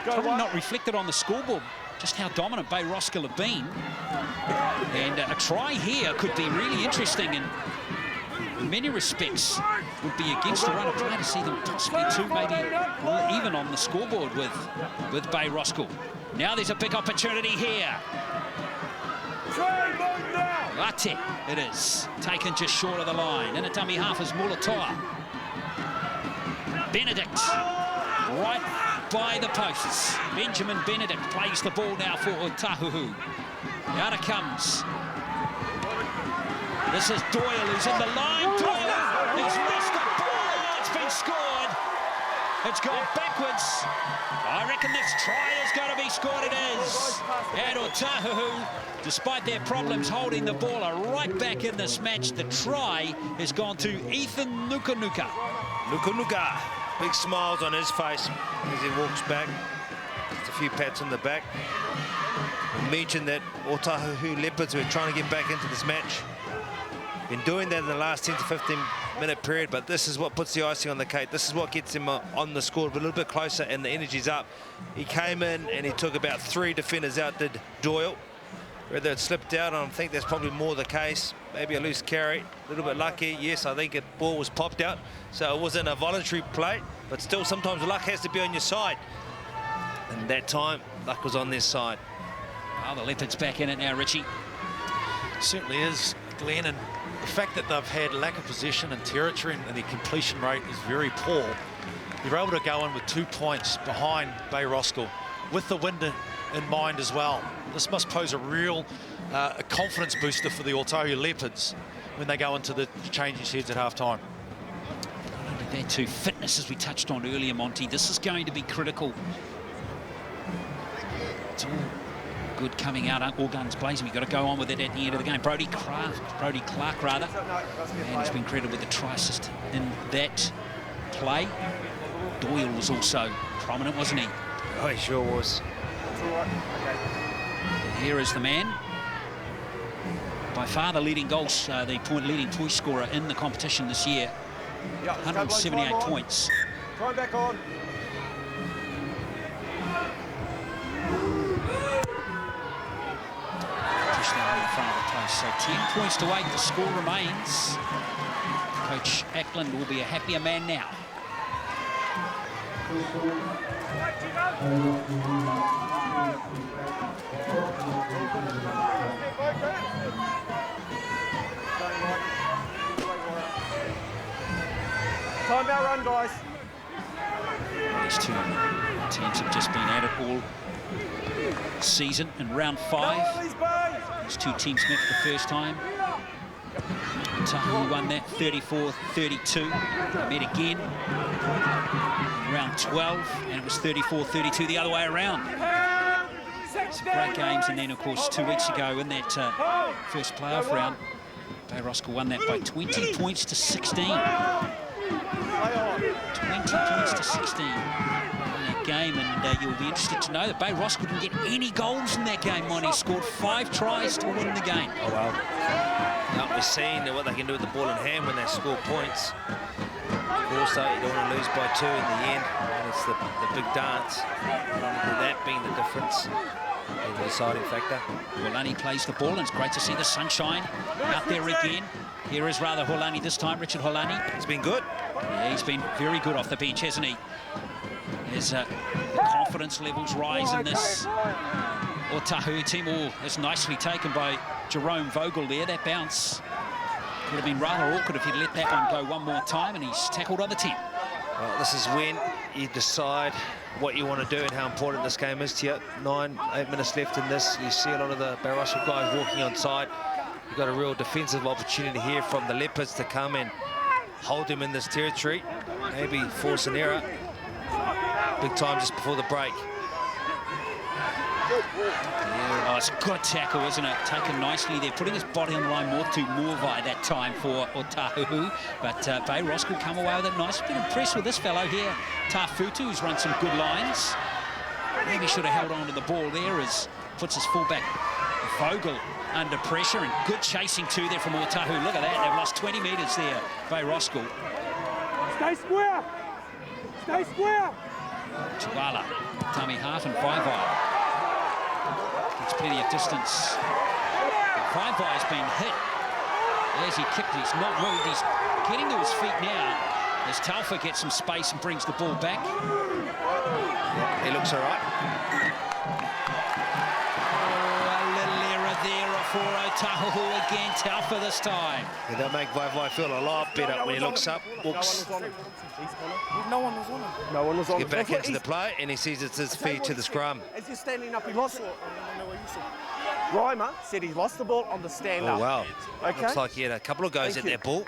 probably not reflected on the scoreboard just how dominant Bay Roskill have been. And a try here could be really interesting, and in many respects would be against the run of play to see them possibly maybe even on the scoreboard with Bay Roskill. Now there's a big opportunity here. Ate, it is. Taken just short of the line. In a dummy half is Mulatoa. Benedict, right by the posts. Benjamin Benedict plays the ball now for Otahuhu. Out it comes. This is Doyle who's in the line. Doyle, he's lost the ball. It's been scored. It's gone backwards. I reckon this try is going to be scored. It is. And Otahuhu, despite their problems holding the ball, are right back in this match. The try has gone to Ethan Nukunuka. Nukunuka, big smiles on his face as he walks back. Just a few pats on the back. We mentioned that Otahuhu Leopards were trying to get back into this match. Been doing that in the last 10 to 15 minute period, but this is what puts the icing on the cake. This is what gets him on the scoreboard a little bit closer, and the energy's up. He came in and he took about 3 defenders out, did Doyle. Whether it slipped out, I think that's probably more the case. Maybe a loose carry, a little bit lucky. Yes, I think the ball was popped out, so it wasn't a voluntary play, but still sometimes luck has to be on your side. And that time, luck was on their side. Oh, the Leopards back in it now, Richie. Certainly is, Glenn, and the fact that they've had lack of possession and territory and their completion rate is very poor. You're able to go in with 2 points behind Bay Roskill with the wind in mind as well. This must pose a real a confidence booster for the Otahuhu Leopards when they go into the changing sheds at half-time. Not only that too, fitness, as we touched on earlier, Monty. This is going to be critical. It's all good coming out, all guns blazing. We've got to go on with it at the end of the game. Brody Clark, rather, and he's been credited with the try assist in that play. Doyle was also prominent, wasn't he? Oh, he sure was. And here is the man, by far the leading goals, the leading point scorer in the competition this year. 178 points. Try back on. In front of the post. So 10 points to 8, the score remains. Coach Ackland will be a happier man now. Time out run, guys. These two teams have just been at it all season in round 5. These two teams met for the first time. Otahuhu won that 34-32. They met again in round 12, and it was 34-32 the other way around. Some great games, and then of course 2 weeks ago in that first playoff round, Roskill won that by 20 points to 16. 20 points to 16 in that game, and you'll be interested to know that Roskill didn't get any goals in that game. He scored 5 tries to win the game. Oh, wow. Now we're seeing what they can do with the ball in hand when they score points. Of course, though, you don't want to lose by 2 in the end, and it's the big dance. That being the difference, the deciding factor. Holani plays the ball, and it's great to see the sunshine out there again. Here is rather Holani this time, Richard Holani. He's been good. Yeah, he's been very good off the bench, hasn't he? His confidence levels rise in this Otahuhu team. Oh, that's nicely taken by Jerome Vogel there. That bounce would have been rather awkward if he'd let that one go one more time, and he's tackled on the 10. Well, this is when you decide what you want to do and how important this game is to you. 8 minutes left in this. You see a lot of the Roskill guys walking on side. You've got a real defensive opportunity here from the Leopards to come and hold him in this territory. Maybe force an error. Big time just before the break. Yeah, oh, it's a good tackle, isn't it? Taken nicely there, putting his body on the line more to Morvai that time for Otahuhu. But Roskill come away with it nice. Been impressed with this fellow here, Tafutu, who's run some good lines. Maybe should have held on to the ball there as puts his fullback Vogel under pressure, and good chasing too there from Otahuhu. Look at that, they've lost 20 metres there by Roskill. Stay square. Stay square. Chiwala, tummy half, and Vaivai gets plenty of distance. Vaivai has been hit as he kicked. He's not moved. He's getting to his feet now as Taufa gets some space and brings the ball back. He looks all right. For Otahuhu again, Taufa this time. Yeah, they'll make Vaivai feel a lot better when he looks up, looks. No one was on him. No one was on him. Get back into the play, and he sees it's his feet to the scrum. As he's standing up, he lost it. Reimer said he lost the ball on the stand-up. Oh, wow. Okay. Looks like he had a couple of goes at that ball.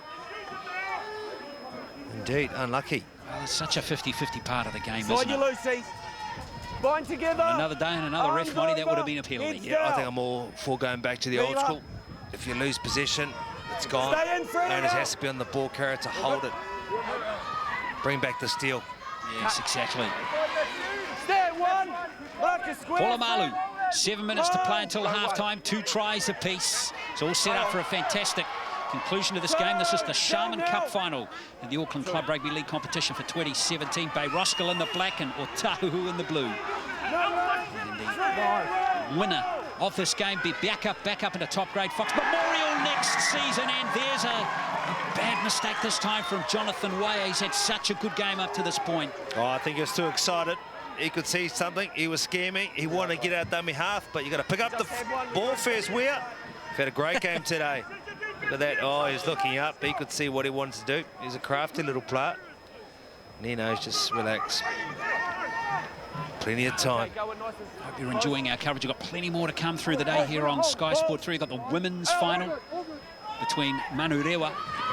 Indeed, unlucky. Well, it's such a 50-50 part of the game, Slide isn't you it? loose, Steve. Bind together. Another day and another ref, Monty, that would have been a penalty. Yeah, I think I'm all for going back to the old school. If you lose possession, it's gone. Stay in, Fred. Onus has to be on the ball carrier to hold it. Bring back the steal. Yes, exactly. Stand one. Marcus square. Polamalu, 7 minutes to play until half-time, 2 tries apiece. It's all set up for a fantastic conclusion of this game. This is the Sharman Cup final in the Auckland Club Rugby League competition for 2017. Roskill in the black and Otahuhu in the blue. And the winner of this game be back up into top grade Fox Memorial next season. And there's a bad mistake this time from Jonathan Way. He's had such a good game up to this point. Oh, I think he was too excited. He could see something. He was scaring. He wanted to get out dummy half, but you got to pick up the ball first. Weir. He's had a great game today. Look at that. Oh, he's looking up. He could see what he wanted to do. He's a crafty little player. And he knows, just relax. Plenty of time. Hope you're enjoying our coverage. We've got plenty more to come through the day here on Sky Sport 3. We've got the women's final between Manurewa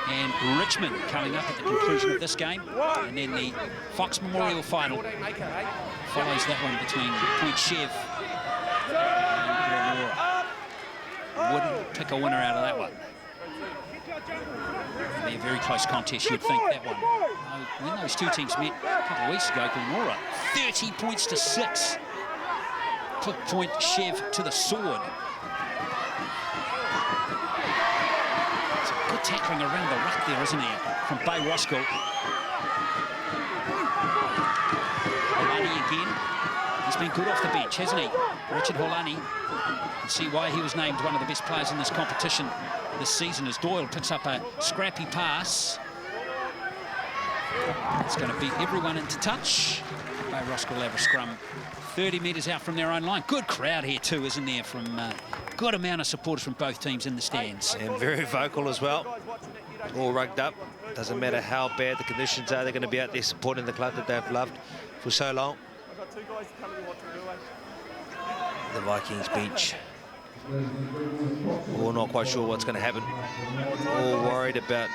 and Richmond coming up at the conclusion of this game. And then the Fox Memorial final follows that one between Point Chev and Aurora. Wouldn't pick a winner out of that one. It'll be a very close contest, you'd think, that one. When those two teams met a couple of weeks ago, Glenora, 30 points to 6. Put Point Chev to the sword. It's a good tackling around the ruck there, isn't there, from Roskill. Holani again. He's been good off the bench, hasn't he? Richard Holani. You can see why he was named one of the best players in this competition this season as Doyle picks up a scrappy pass. It's going to beat everyone into touch. Bay Roskill have a scrum 30 metres out from their own line. Good crowd here too, isn't there, from good amount of supporters from both teams in the stands. And very vocal as well. All rugged up. Doesn't matter how bad the conditions are, they're going to be out there supporting the club that they've loved for so long. The Vikings bench. We're not quite sure what's going to happen. All worried about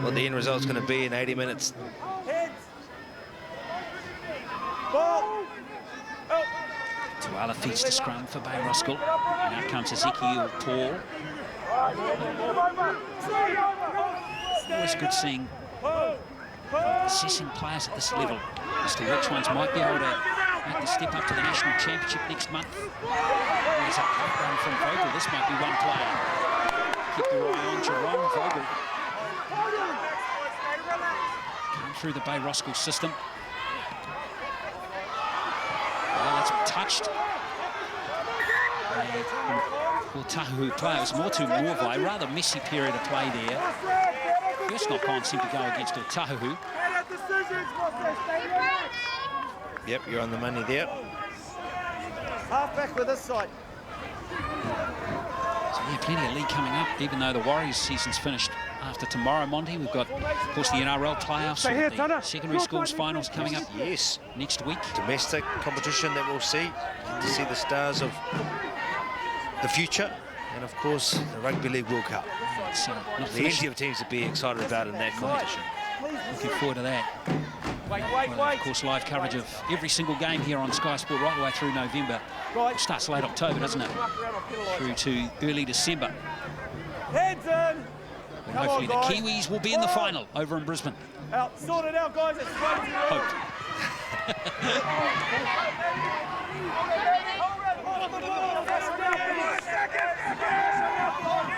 what the end result's going to be in 80 minutes. Tuala feeds the scrum for Bay Roskill. And out comes Ezekiel Paul. Always good seeing assessing players at this level as to which ones might be able to make the step up to the national championship next month. There's a great run from Vogel. This might be one player. Keep your eye on Jerome Vogel. Come through the Bay Roskill system. Well, that's touched. Otahuhu play. It was more to Morvai. Rather messy period of play there. First knock on seemed to go against Otahuhu. Yep, you're on the money there. Half back with this side. So yeah, plenty of league coming up, even though the Warriors season's finished after tomorrow, Monty. We've got, of course, the NRL playoffs, the secondary schools finals coming up next week. Domestic competition that we'll see, to see the stars of the future, and of course the Rugby League World Cup. Plenty of teams to be excited about in that competition. Looking forward to that. Well, of course, live coverage of every single game here on Sky Sport right the way through November. It starts late October, doesn't it? Through to early December. Heads in. And hopefully the Kiwis will be in the final over in Brisbane. Out, sort it out, guys. It's Hope.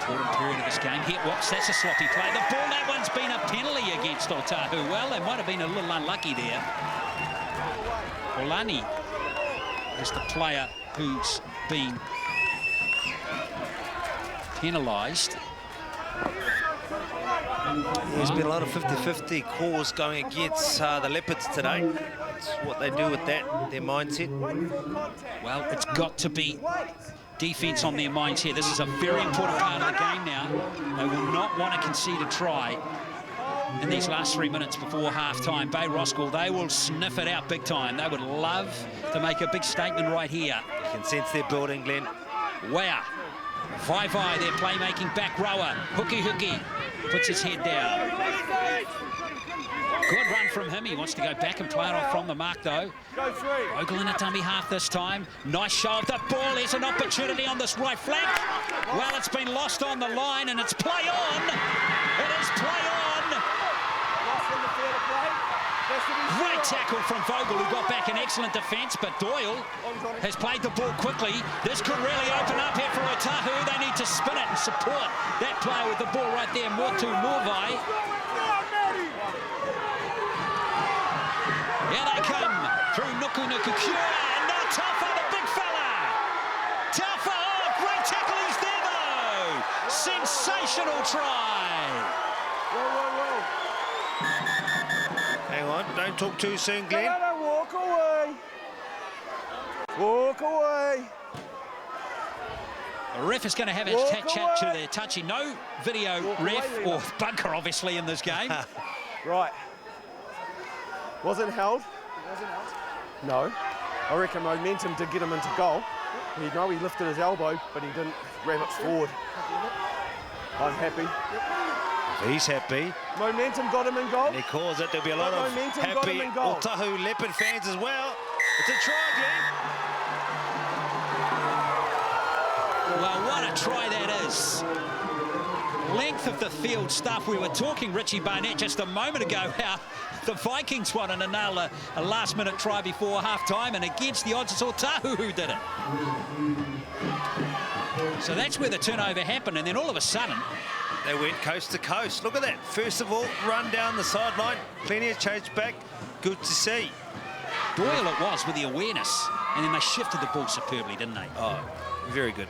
Important period of this game. Here, whoops, that's a sloppy play. The ball, that one's been a penalty against Otahuhu. Well, they might have been a little unlucky there. Olani is the player who's been penalised. There's been a lot of 50-50 calls going against the Leopards today. That's what they do with that, their mindset. Well, it's got to be defence on their minds here. This is a very important part of the game now. They will not want to concede a try in these last 3 minutes before half-time. Bay Roskill, they will sniff it out big time. They would love to make a big statement right here. You can sense their building, Glenn. Wow. Vai, their playmaking back rower. Hooky puts his head down. Good run from him. He wants to go back and play it off from the mark, though. Vogel in a dummy half this time. Nice show of the ball. There's an opportunity on this right flank. Well, it's been lost on the line, and it's play on. It is play on. Great tackle from Vogel, who got back in excellent defence, but Doyle has played the ball quickly. This could really open up here for Otahuhu. They need to spin it and support that player with the ball right there, Motu Morvai. Here they come through Nuku Kura, and now Taufa, the big fella. Taufa, oh, great tackle, he's there though. Sensational try. Hang on, don't talk too soon, Glenn. No, walk away. Walk away. The ref is going to have a chat to their touchy. No video ref or bunker, obviously, in this game. Right. Wasn't held? No. I reckon momentum did get him into goal. He lifted his elbow, but he didn't ram it forward. I'm happy. He's happy. Momentum got him in goal. And he calls it. There'll be a lot of happy Otahuhu Leopard fans as well. It's a try, Glenn. Well, what a try that is. Length of the field stuff. We were talking, Richie Barnett, just a moment ago, how the Vikings wanted to nail a last-minute try before half-time, and against the odds, it's Otahuhu who did it. So that's where the turnover happened, and then all of a sudden, they went coast to coast. Look at that. First of all, run down the sideline. Plenty of change back. Good to see. Doyle it was with the awareness, and then they shifted the ball superbly, didn't they? Oh, very good.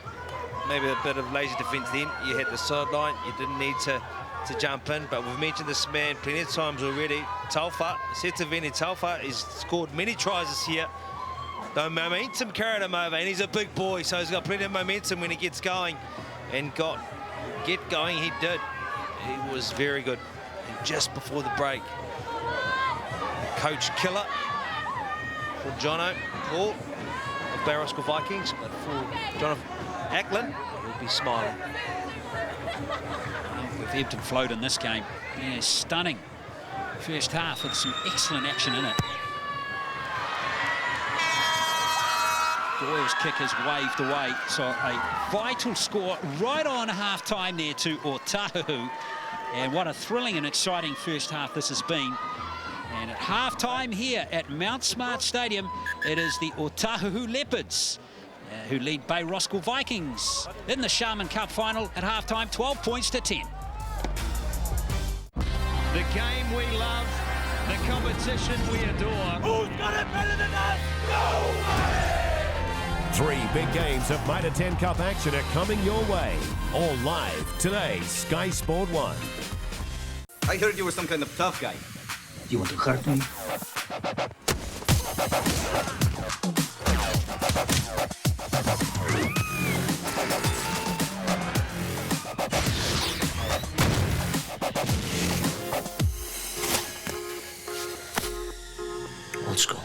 maybe a bit of lazy defence then. You had the sideline, you didn't need to jump in, but we've mentioned this man plenty of times already. Taufa, Setaveni Taufa, he's scored many tries this year. The momentum carried him over, and he's a big boy, so he's got plenty of momentum when he gets going. And get going, he did. He was very good. And just before the break, coach killer for Jono Paul of Roskill Vikings, but for Jonathan Ackland, he'll be smiling. With Ebden float in this game, yeah, stunning first half with some excellent action in it. Doyle's kick is waved away, so a vital score right on half-time there to Otahuhu. And what a thrilling and exciting first half this has been. And at half-time here at Mount Smart Stadium, it is the Otahuhu Leopards who lead Bay Roskill Vikings in the Sharman Cup final at half-time, 12 points to 10. The game we love, the competition we adore. Who's got it better than us? Nobody! 3 big games of Mitre 10 Cup action are coming your way. All live today, Sky Sport 1. I heard you were some kind of tough guy. You want to hurt me? Let's go.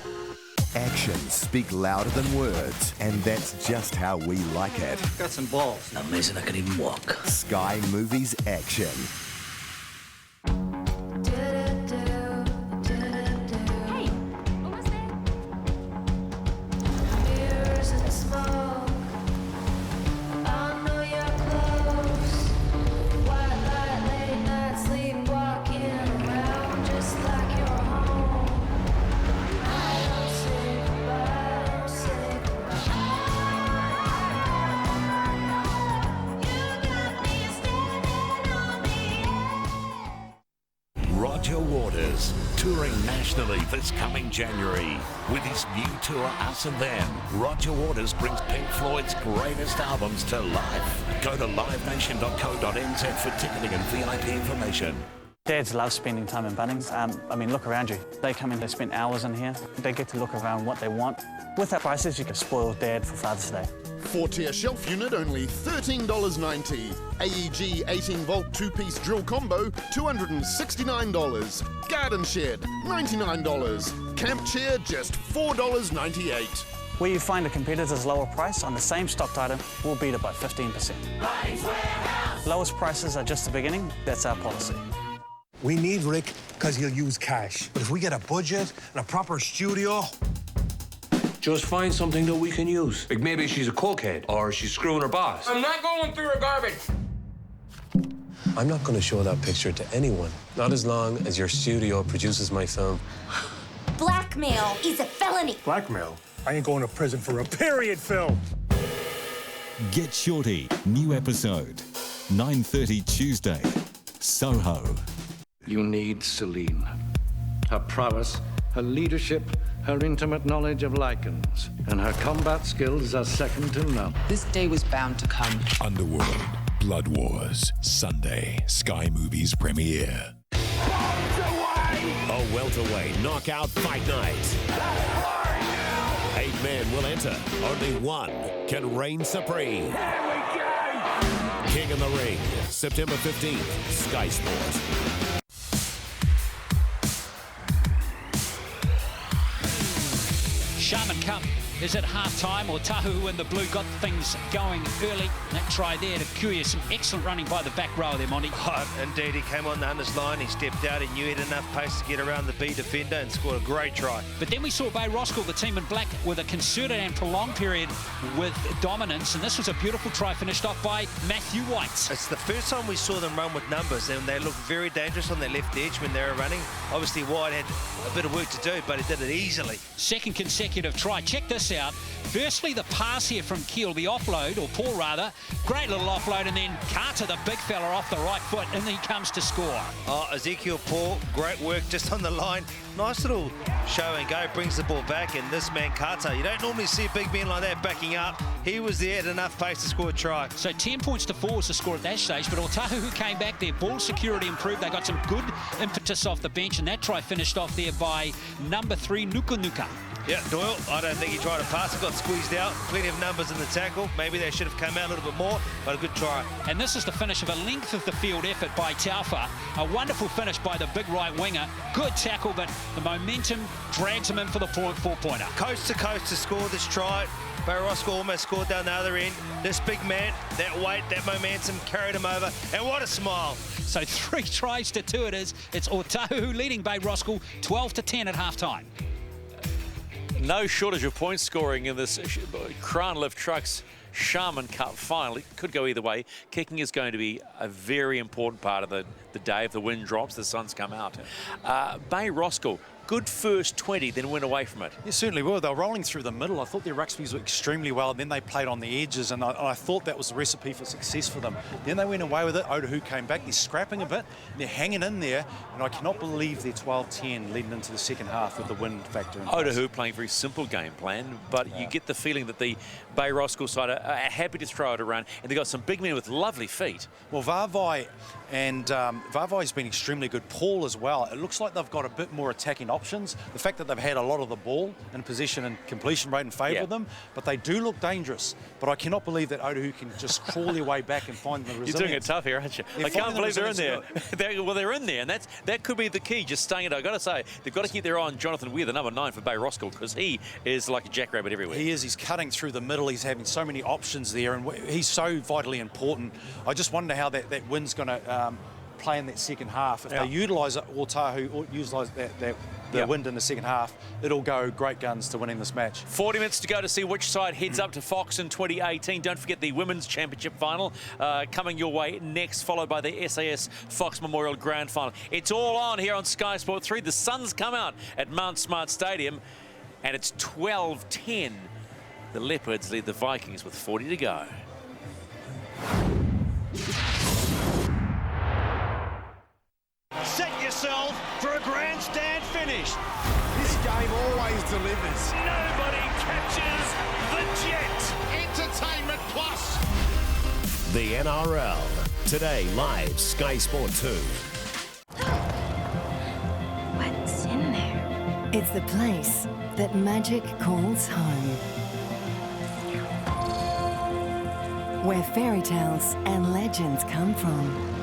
Actions speak louder than words, and that's just how we like it. Got some balls. Amazing, I can even walk. Sky Movies Action. Touring nationally this coming January. With his new tour, Us and Them, Roger Waters brings Pink Floyd's greatest albums to life. Go to livenation.co.nz for ticketing and VIP information. Dads love spending time in Bunnings. I mean, look around you. They come in, they spend hours in here. They get to look around what they want. With that prices, you can spoil Dad for Father's Day. 4-tier shelf unit, only $13.90. AEG 18-volt 2-piece drill combo, $269. Garden shed, $99. Camp chair, just $4.98. Where you find a competitor's lower price on the same stocked item, we'll beat it by 15%. Lowest prices are just the beginning. That's our policy. We need Rick because he'll use cash. But if we get a budget and a proper studio... Just find something that we can use. Like maybe she's a cokehead or she's screwing her boss. I'm not going through her garbage. I'm not going to show that picture to anyone. Not as long as your studio produces my film. Blackmail is a felony. Blackmail? I ain't going to prison for a period film. Get Shorty, new episode, 9:30 Tuesday, Soho. You need Celine. Her prowess, her leadership, her intimate knowledge of lichens, and her combat skills are second to none. This day was bound to come. Underworld, Blood Wars, Sunday, Sky Movies premiere. A welterweight knockout fight night. 8 men will enter. Only one can reign supreme. King in the Ring, September 15th, Sky Sport. Sharman Cup is at half-time. Otahuhu and the blue got things going early. That try there to cue you some excellent running by the back row there, Monty. Oh, indeed, he came on the unders line, he stepped out, he knew he had enough pace to get around the B defender and scored a great try. But then we saw Bay Roskill, the team in black, with a concerted and prolonged period with dominance, and this was a beautiful try finished off by Matthew White. It's the first time we saw them run with numbers, and they looked very dangerous on their left edge when they were running. Obviously, White had a bit of work to do, but he did it easily. Second consecutive try. Check this miss out. Firstly, the pass here from Keel, the offload, or Paul rather. Great little offload, and then Carter, the big fella, off the right foot, and he comes to score. Oh, Ezekiel Paul, great work just on the line. Nice little show and go, brings the ball back, and this man Carter, you don't normally see a big man like that backing up. He was there at enough pace to score a try. So 10 points to 4 was the score at that stage, but Otahuhu came back, their ball security improved. They got some good impetus off the bench, and that try finished off there by number 3, Nuka. Yeah, Doyle, I don't think he tried to pass it, got squeezed out. Plenty of numbers in the tackle. Maybe they should have come out a little bit more, but a good try. And this is the finish of a length of the field effort by Taufa. A wonderful finish by the big right winger. Good tackle, but the momentum drags him in for the four-pointer. Coast to coast to score this try. Roskill almost scored down the other end. This big man, that weight, that momentum carried him over. And what a smile. So 3 tries to 2 it is. It's Otahuhu leading Roskill 12-10 at halftime. No shortage of point scoring in this Crown Lift Trucks Sharman Cup final. It could go either way. Kicking is going to be a very important part of the day. If the wind drops, the sun's come out. Roskill, good first 20, then went away from it. They certainly were. They were rolling through the middle. I thought their ruckspies were extremely well, and then they played on the edges, and I thought that was the recipe for success for them. Then they went away with it. Otahuhu came back. They're scrapping a bit, and they're hanging in there, and I cannot believe they're 12-10 leading into the second half with the wind factor in place. Otahuhu playing a very simple game plan, but you get the feeling that the Roskill side are happy to throw it around, and they've got some big men with lovely feet. Well, Varvai has been extremely good. Paul as well. It looks like they've got a bit more attacking options. The fact that they've had a lot of the ball in possession and completion rate in favour of them, but they do look dangerous. But I cannot believe that Otahuhu can just crawl their way back and find the resilience. You're doing it tough here, aren't you? I can't believe they're in there. They're in there, and that could be the key, just staying in. I've got to say, they've got to keep their eye on Jonathan Weir, the number 9 for Roskill, because he is like a jackrabbit everywhere. He is. He's cutting through the middle. He's having so many options there, and he's so vitally important. I just wonder how that wind's going to play in that second half. If they utilise Otahuhu or utilise the wind in the second half, it'll go great guns to winning this match. 40 minutes to go to see which side heads up to Fox in 2018. Don't forget the Women's Championship final coming your way next, followed by the SAS Fox Memorial Grand Final. It's all on here on Sky Sport 3. The sun's come out at Mount Smart Stadium, and it's 12-10. The Leopards lead the Vikings with 40 to go. Set yourself for a grandstand finish. This game always delivers. Nobody catches the jet. Entertainment Plus. The NRL. Today, live, Sky Sport 2. What's in there? It's the place that magic calls home. Where fairy tales and legends come from.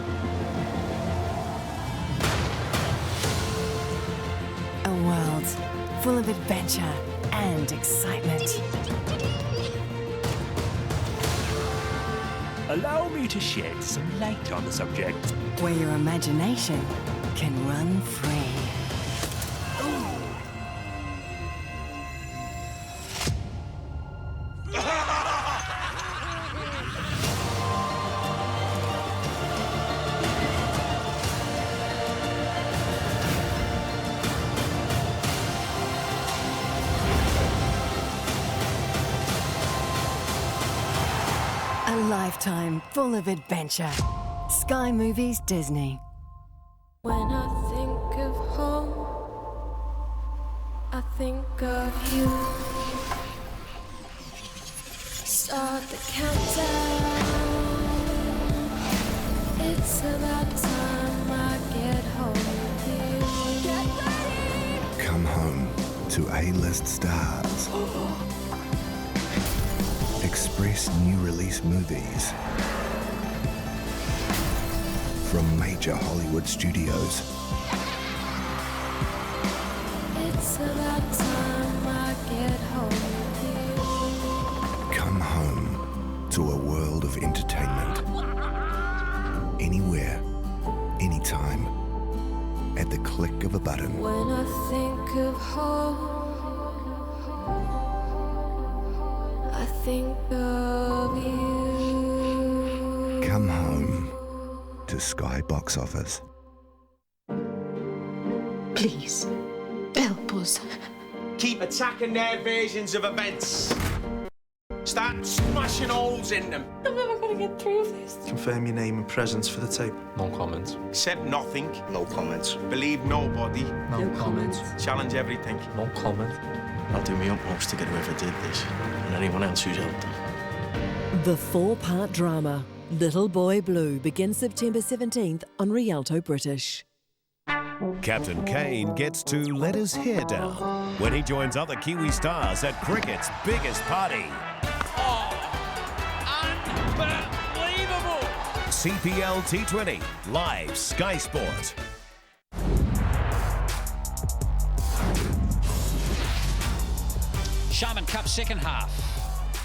A world full of adventure and excitement. Allow me to shed some light on the subject. Where your imagination can run free. A lifetime full of adventure. Sky Movies Disney. When I think of home, I think of you. Start the countdown. It's about time I get home with you. Get ready! Come home to A-list stars. Express new release movies from major Hollywood studios. It's about time I get home with you. Come home to a world of entertainment. Anywhere, anytime, at the click of a button. When I think of home, I think of you. Come home to Sky Box Office. Please, help us. Keep attacking their versions of events. Start smashing holes in them. I'm never gonna get through this. Confirm your name and presence for the tape. No comments. Accept nothing. No comments. Believe nobody. No comments. Challenge everything. No comment. I'll do my utmost to get whoever did this, and anyone else who's helped them. The 4-part drama, Little Boy Blue, begins September 17th on Rialto British. Captain Kane gets to let his hair down when he joins other Kiwi stars at cricket's biggest party. Unbelievable! CPL T20, live Sky Sport. Sharman Cup second half.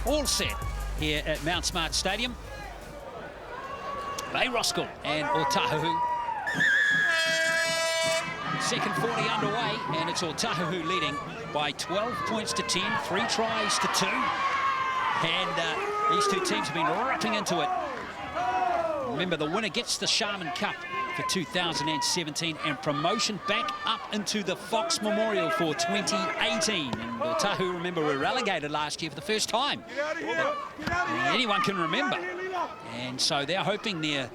All set here at Mount Smart Stadium. Bay Roskill and Otahuhu. Second 40 underway, and it's Otahuhu leading by 12 points to 10, 3 tries to 2. And these two teams have been ripping into it. Remember, the winner gets the Sharman Cup for 2017 and promotion back up into the Fox Memorial for 2018. And Otahuhu, remember, were relegated last year for the first time. Anyone can remember. And so they're hoping their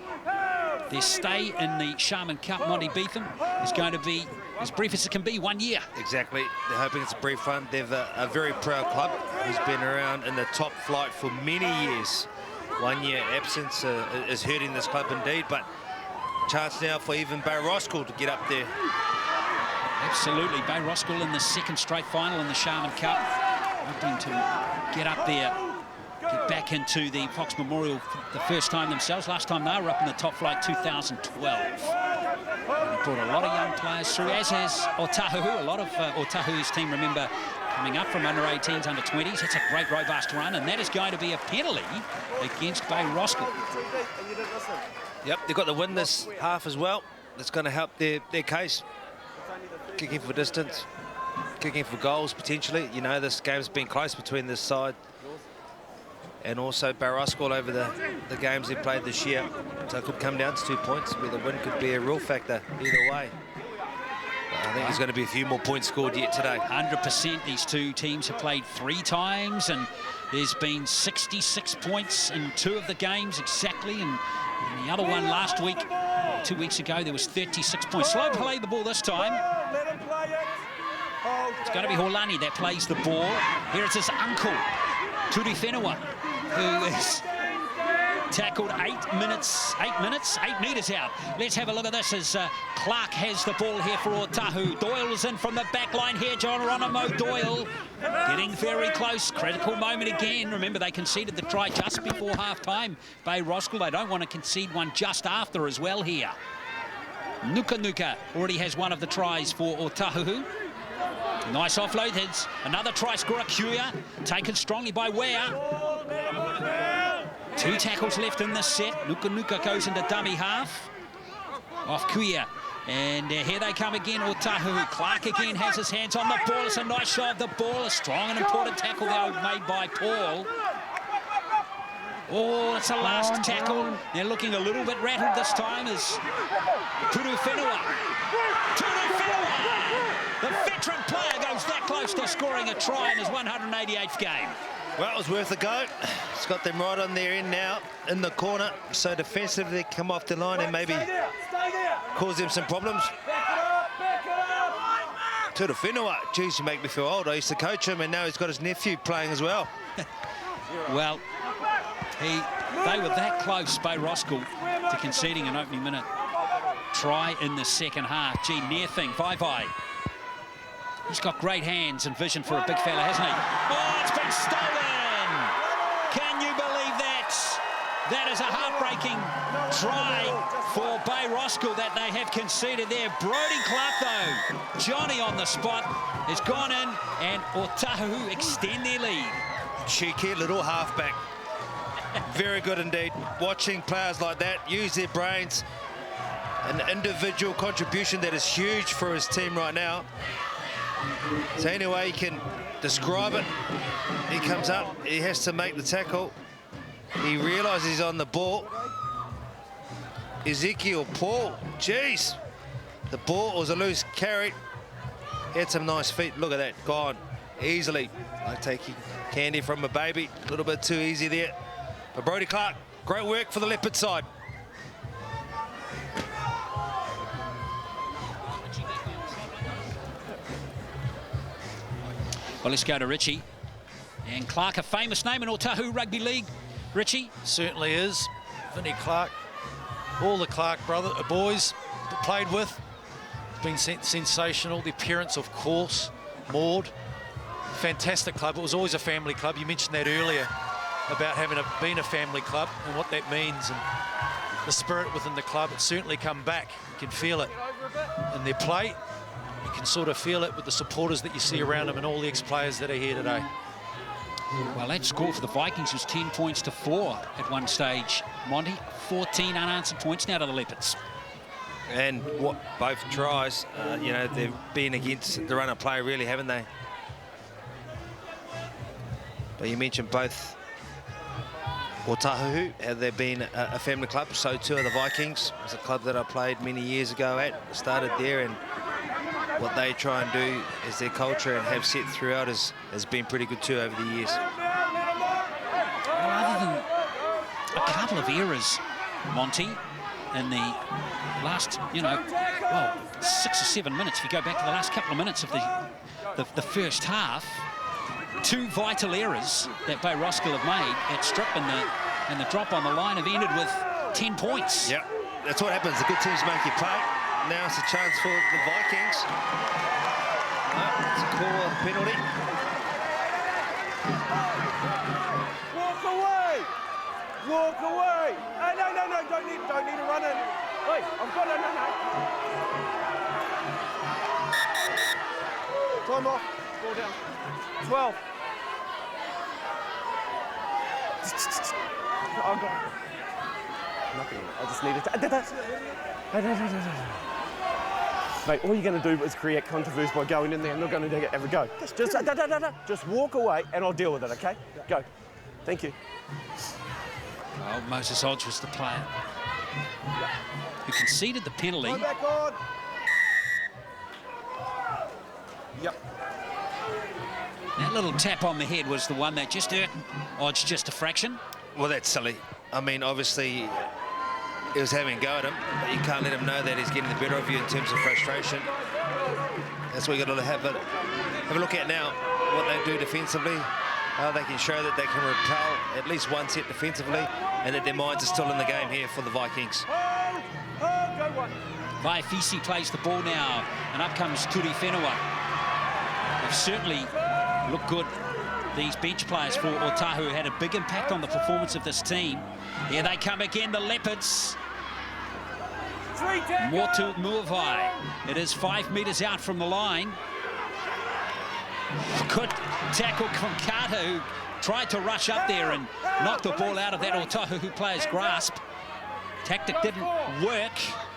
stay in the Sharman Cup, Monty Beetham, is going to be as brief as it can be, 1 year. Exactly. They're hoping it's a brief one. They've a very proud club who's been around in the top flight for many years. 1 year absence is hurting this club indeed, but chance now for even Bay Roskill to get up there. Absolutely. Bay Roskill in the second straight final in the Sharman Cup, hoping to get up there, get back into the Fox Memorial for the first time themselves. Last time they were up in the top flight, 2012. And they brought a lot of young players through, as has Otahuhu. A lot of Otahuhu's team, remember, coming up from under-18s, under-20s. That's a great, robust run, and that is going to be a penalty against Bay Roskill. Yep, they've got the win this half as well. That's going to help their case. Kicking for distance, kicking for goals, potentially. You know, this game's been close between this side and also Bay Roskill over the games they played this year. So it could come down to 2 points, where the win could be a real factor either way. But I think there's going to be a few more points scored yet today. 100%. These two teams have played 3 times, and there's been 66 points in 2 of the games exactly, and the other one last week, 2 weeks ago, there was 36 points. Slow play the ball this time. It's going to be Holani that plays the ball. Here it's his uncle, Turi Whenua, who is tackled 8 metres out. Let's have a look at this as Clark has the ball here for Otahuhu. Doyle is in from the back line here. Geronimo Doyle getting very close. Critical moment again. Remember, they conceded the try just before half-time. Bay Roskill, they don't want to concede one just after as well here. Nuka already has one of the tries for Otahuhu. Nice offload. It's another try scorer, Kuya, taken strongly by Wea. 2 tackles left in this set. Nuka goes into dummy half. Off Kuya. And here they come again, Otahuhu. Clark again has his hands on the ball. It's a nice shot of the ball. A strong and important tackle there made by Paul. Oh, it's a last tackle. They're looking a little bit rattled this time as Turi Whenua. The veteran player goes that close to scoring a try in his 188th game. Well, it was worth a go. It's got them right on their end now, in the corner. So defensively, they come off the line and maybe cause them some problems. Turi Whenua, geez, you make me feel old. I used to coach him, and now he's got his nephew playing as well. Well, they were that close, Bay Roskill, to conceding an opening minute try in the second half. Gee, near thing, Vai. He's got great hands and vision for a big fella, hasn't he? Oh, it's been stolen! Can you believe that? That is a heartbreaking try for Bay Roskill that they have conceded there. Brody Clark, though, Johnny on the spot, has gone in, and Otahuhu extend their lead. Cheeky little halfback. Very good indeed. Watching players like that use their brains. An individual contribution that is huge for his team right now. So anyway, you can describe it. He comes up, he has to make the tackle. He realises he's on the ball. Ezekiel Paul, jeez. The ball was a loose carry. He had some nice feet. Look at that, gone easily. Like taking candy from a baby. A little bit too easy there. But Brodie Clark, great work for the Leopard side. Well, let's go to Richie. And Clark, a famous name in Otahuhu Rugby League. Richie? Certainly is. Vinnie Clark. All the Clark boys played with. Been sensational. The appearance, of course. Maud. Fantastic club. It was always a family club. You mentioned that earlier about having been a family club and what that means and the spirit within the club. It's certainly come back. You can feel it in their play. You can sort of feel it with the supporters that you see around them and all the ex-players that are here today. Well, that score for the Vikings was 10 points to 4 at one stage. Monty, 14 unanswered points now to the Leopards. And what both tries, you know, they've been against the run of play, really, haven't they? But you mentioned both Otahuhu, have they been a family club? So too are the Vikings. It's a club that I played many years ago at, started there, and what they try and do is their culture and have set throughout has been pretty good too over the years. Well, other than a couple of errors, Monty, in the last, you know, well, 6 or 7 minutes, if you go back to the last couple of minutes of the first half, 2 vital errors that Bay Roskill have made at strip and the drop on the line have ended with 10 points. Yeah, that's what happens. The good teams make you pay. Now it's a chance for the Vikings. No, it's a call on penalty. Walk away! Walk away! Hey, no, don't need to run in. Hey, I've got no. Time off. Ball down. 12. I've got nothing. I just need it. Mate, all you're going to do is create controversy by going in there and not going to ever go. Just walk away and I'll deal with it, okay? Go. Thank you. Well, Moses Hodge was the player who conceded the penalty. Come back on. Yep. That little tap on the head was the one that just hurt Hodge just a fraction. Well, that's silly. I mean, obviously, he was having a go at him, but you can't let him know that he's getting the better of you in terms of frustration. That's what you've got to have a look at now, what they do defensively, how they can show that they can repel at least one set defensively, and that their minds are still in the game here for the Vikings. Vaifisi plays the ball now, and up comes Turi Whenua. They've certainly looked good. These bench players for Otahuhu had a big impact on the performance of this team. Here they come again, the Leopards. Motu Muavai. It is 5 metres out from the line. Good tackle from Carter, who tried to rush up there and knock the ball out of that Otahuhu player's grasp. Tactic didn't work,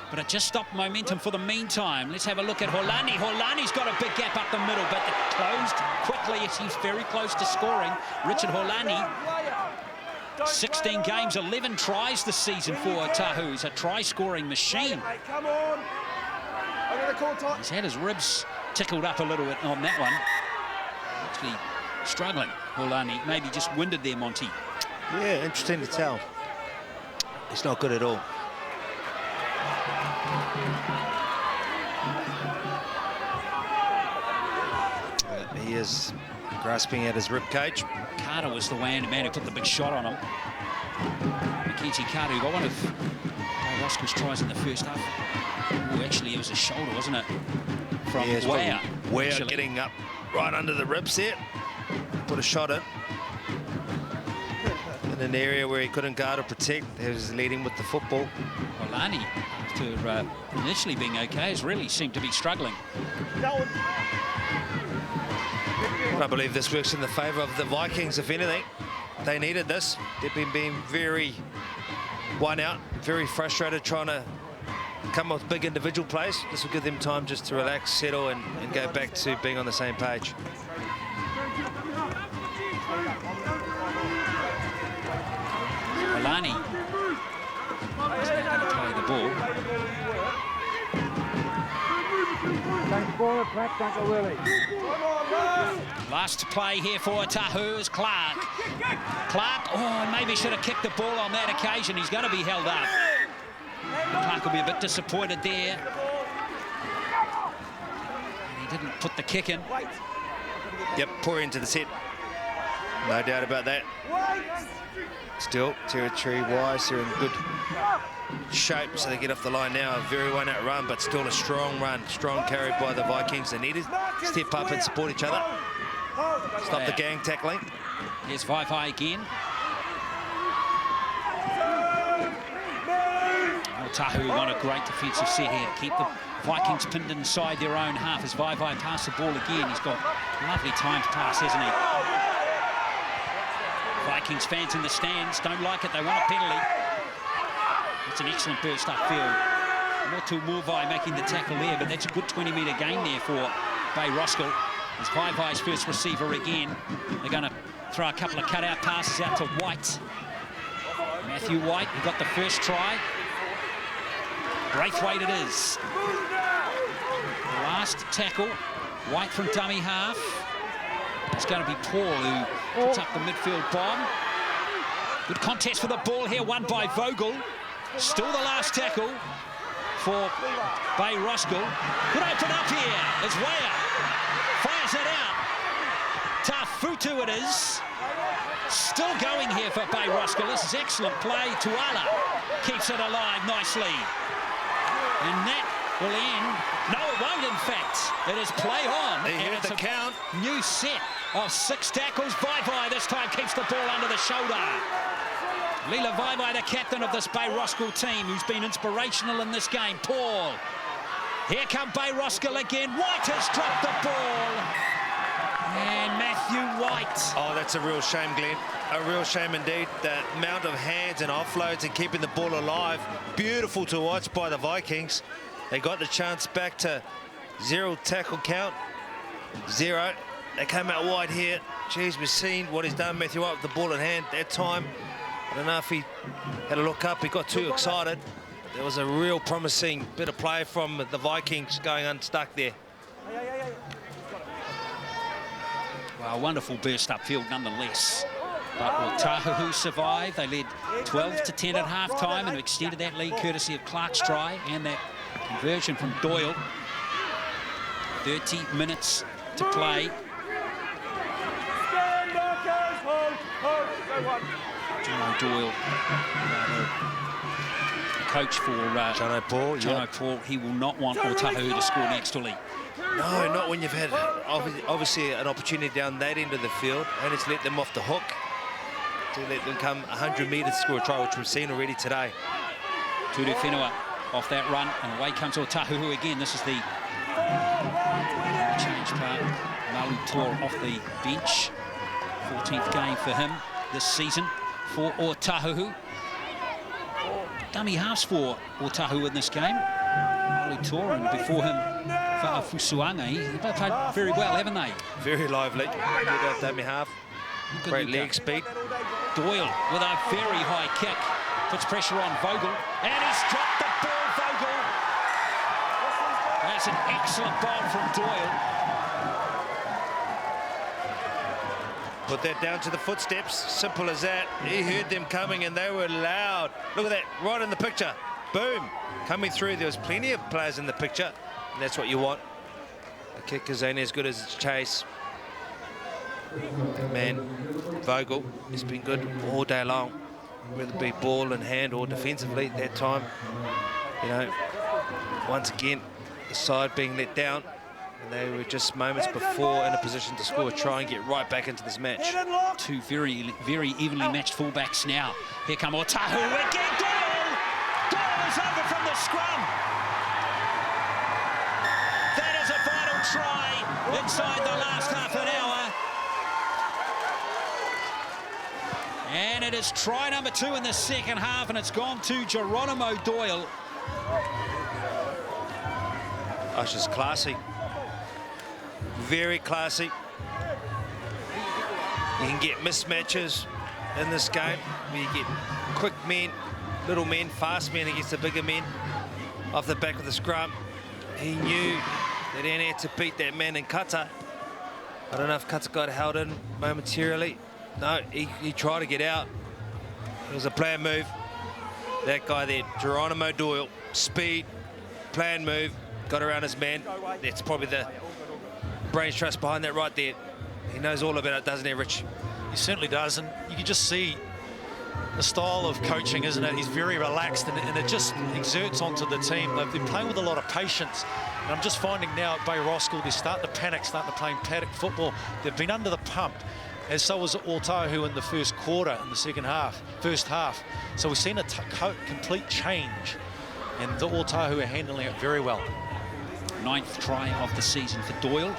but it just stopped momentum for the meantime. Let's have a look at Holani. Holani's got a big gap up the middle, but it closed quickly as he's very close to scoring. Richard Holani, 16 games, 11 tries this season for Otahuhu. He's a try-scoring machine. He's had his ribs tickled up a little bit on that one. Actually struggling, Holani. Maybe just winded there, Monty. Yeah, interesting to tell. It's not good at all. He is grasping at his rib cage. Carter was the man who put the big shot on him. Mackenzie Carter, who got one of Roskill's tries in the first half. Oh, actually, it was a shoulder, wasn't it? From Wea. Wea getting up right under the ribs there. Put a shot in an area where he couldn't guard or protect. He was leading with the football. Olani, after initially being okay, has really seemed to be struggling. I believe this works in the favour of the Vikings, if anything. They needed this. They've been being very won out, very frustrated, trying to come up with big individual plays. This will give them time just to relax, settle, and go back to being on the same page. Olani is going to play the ball. Last play here for Otahuhu is Clark. Clark, oh, maybe should have kicked the ball on that occasion. He's going to be held up. Clark will be a bit disappointed there. And he didn't put the kick in. Yep, poor into the set. No doubt about that. Still, territory-wise, they're in good shape, so they get off the line now. A very one-out run, but still a strong run. Strong carry by the Vikings. They need to step up and support each other. Stop the gang tackling. Here's Vai again. Otahuhu won a great defensive set here. Keep the Vikings pinned inside their own half as Vai pass the ball again. He's got lovely time to pass, hasn't he? Vikings fans in the stands don't like it. They want a penalty. It's an excellent burst upfield. Motu Muvai making the tackle there, but that's a good 20-metre gain there for Bay Roskill. It's Vai's first receiver again. They're going to throw a couple of cutout passes out to White. Matthew White, who got the first try. Braithwaite it is. The last tackle, White from dummy half. It's going to be Paul who puts up the midfield bomb. Good contest for the ball here, won by Vogel. Still the last tackle for Bay Roskill. Could open up here as Wea fires it out. Tafutu it is. Still going here for Bay Roskill. This is excellent play. Tuala keeps it alive nicely. And that will end. No, it won't, in fact. It is play on. They heard the count. New set of 6 tackles. Vai this time keeps the ball under the shoulder. Leela Vai, the captain of this Bay Roskill team, who's been inspirational in this game. Paul. Here come Bay Roskill again. White has dropped the ball. And Matthew White. Oh, that's a real shame, Glenn. A real shame indeed. The amount of hands and offloads and keeping the ball alive. Beautiful to watch by the Vikings. They got the chance back to 0 tackle count. 0. They came out wide here. Geez, we've seen what he's done, Matthew White, with the ball in hand that time. I don't know if he had a look up. He got too excited. There was a real promising bit of play from the Vikings going unstuck there. Well, a wonderful burst upfield nonetheless. But Otahuhu survived. They led 12-10 at half-time and extended that lead courtesy of Clark's try and that conversion from Doyle. 30 minutes to play. John Doyle, coach for John Paul. Paul, he will not want Otahuhu to score next, will he? No, not when you've had obviously an opportunity down that end of the field, and it's let them off the hook to let them come 100 metres to score a try, which we've seen already today. Tudu Whenua off that run, and away comes Otahuhu again. This is the change part. Malu Tor off the bench. 14th game for him this season for Otahuhu. Dummy halves for Otahuhu in this game. Malu Tor and before him Fa'afusuanga. They both played very well, haven't they? Very lively. Good dummy half. Great leg speed. Doyle with a very high kick. Puts pressure on Vogel. And he's dropped the ball, Vogel. That's an excellent ball from Doyle. Put that down to the footsteps. Simple as that. He heard them coming and they were loud. Look at that, right in the picture. Boom. Coming through. There was plenty of players in the picture. And that's what you want. The kick is only as good as its chase. That man, Vogel, has been good all day long. Whether it be ball in hand or defensively at that time. You know, once again, the side being let down. And they were just moments before in a position to score, try and get right back into this match. Two very, very evenly matched fullbacks now. Here come Otahuhu again. Doyle! Doyle's over from the scrum. That is a vital try inside the last half an hour. And it is try number 2 in the second half, and it's gone to Geronimo Doyle. That's just classy. Very classy. You can get mismatches in this game where you get quick men, little men, fast men against the bigger men off the back of the scrum. He knew They're in here to beat that man in Kata. I don't know if Kata got held in momentarily. No, he tried to get out. It was a planned move. That guy there, Geronimo Doyle, speed, planned move, got around his man. That's probably the brains trust behind that right there. He knows all about it, doesn't he, Rich? He certainly does, and you can just see the style of coaching, isn't it? He's very relaxed, and it just exerts onto the team. They've been playing with a lot of patience, and I'm just finding now at Bay Roskill, they're starting to panic, starting to play paddock football. They've been under the pump, as so was Otahuhu in the first quarter, in the first half. So we've seen a complete change, and the Otahuhu are handling it very well. 9th try of the season for Doyle.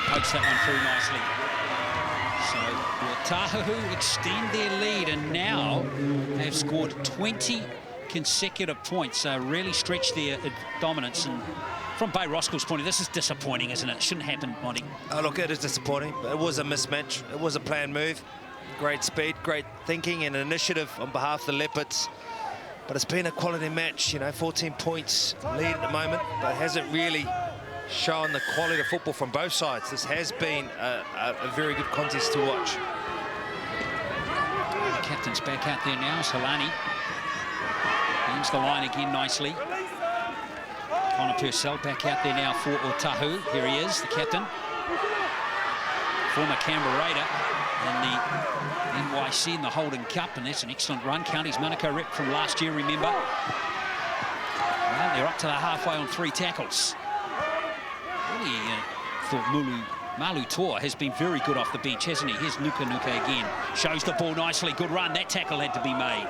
Pokes that one through nicely. So Otahuhu extend their lead and now have scored 20 consecutive points. So really stretched their dominance. And from Bay Roskill's point of view, this is disappointing, isn't it? It shouldn't happen, Monty. Oh, look, it is disappointing. But it was a mismatch. It was a planned move. Great speed, great thinking and initiative on behalf of the Leopards. But it's been a quality match, you know, 14 points lead at the moment, but it hasn't really shown the quality of football from both sides. This has been a very good contest to watch. The captain's back out there now, Solani. Ends the line again nicely. Connor Purcell back out there now for Otahuhu. Here he is, the captain. Former Canberra Raider in the NYC in the Holden Cup, and that's an excellent run. Counties Manukau rep from last year, remember. Well, they're up to the halfway on 3 tackles. Really thought Malu Tor has been very good off the bench, hasn't he? Here's Nuka again. Shows the ball nicely. Good run. That tackle had to be made.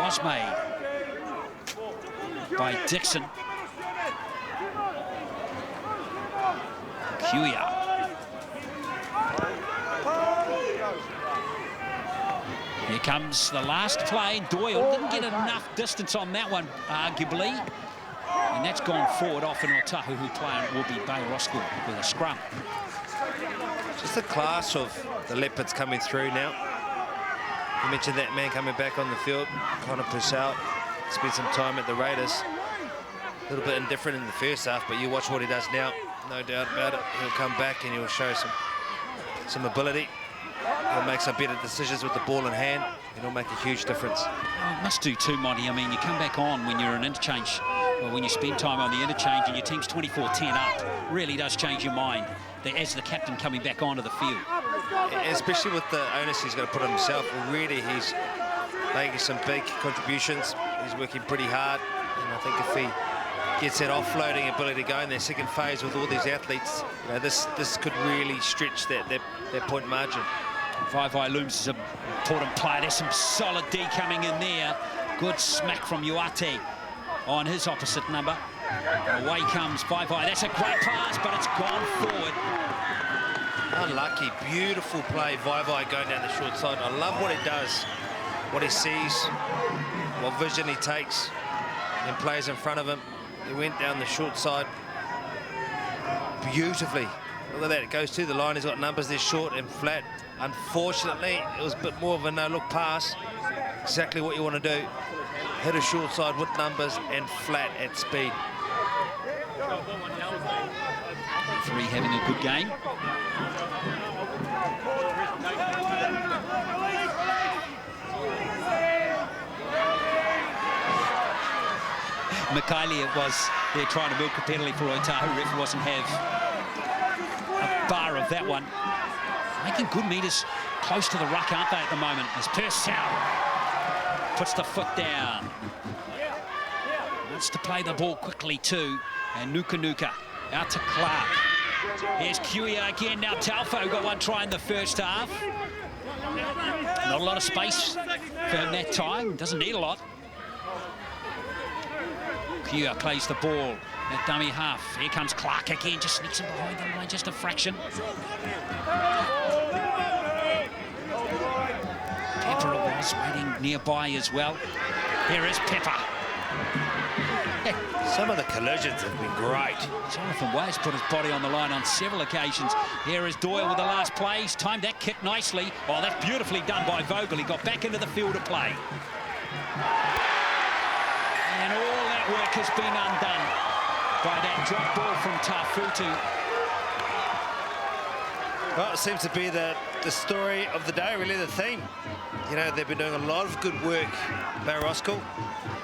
Was made by Dixon. Kuya. Here comes the last play. Doyle didn't get enough distance on that one, arguably. And that's gone forward off an Otahuhu player. It will be Bay Roskill with a scrum. Just the class of the Leopards coming through now. You mentioned that man coming back on the field, Connor Purcell. Spent some time at the Raiders. A little bit indifferent in the first half, but you watch what he does now. No doubt about it. He'll come back and he'll show some ability. He'll make some better decisions with the ball in hand, and it'll make a huge difference. Oh, it must do too, Monty. I mean, you come back on when you're an interchange, or when you spend time on the interchange and your team's 24-10 up. Really does change your mind as the captain coming back onto the field. Especially with the onus he's going to put on himself. Already he's making some big contributions. He's working pretty hard, and I think if he gets that offloading ability to go in their second phase with all these athletes, you know, this could really stretch that point margin. Vai Looms is an important player. There's some solid D coming in there. Good smack from Uate on his opposite number. Away comes Vai. That's a great pass, but it's gone forward. Unlucky, beautiful play, Vai going down the short side. I love what he does, what he sees, what vision he takes, and plays in front of him. He went down the short side beautifully. Look at that, it goes to the line. He's got numbers there, short and flat. Unfortunately, it was a bit more of a no-look pass. Exactly what you want to do. Hit a short side with numbers and flat at speed. 3 having a good game. Mikhaili, it was, they're trying to milk a penalty for Otahuhu. Ref wasn't have a bar of that one. Making good meters close to the ruck, aren't they, at the moment? As Purcell puts the foot down. Wants to play the ball quickly too. And Nuka out to Clark. Here's Kuya again. Now Taufo got one try in the first half. Not a lot of space for him that time. Doesn't need a lot. Kuya plays the ball at dummy half. Here comes Clark again. Just sneaks him behind the line, just a fraction. Pepper was waiting nearby as well. Here is Pepper. Some of the collisions have been great. Jonathan Way's put his body on the line on several occasions. Here is Doyle with the last play. He's timed that kick nicely. Oh, that's beautifully done by Vogel. He got back into the field of play. And all that work has been undone by that drop ball from Tafutu. Well, it seems to be the story of the day, really, the theme. You know, they've been doing a lot of good work, Bay Roskill,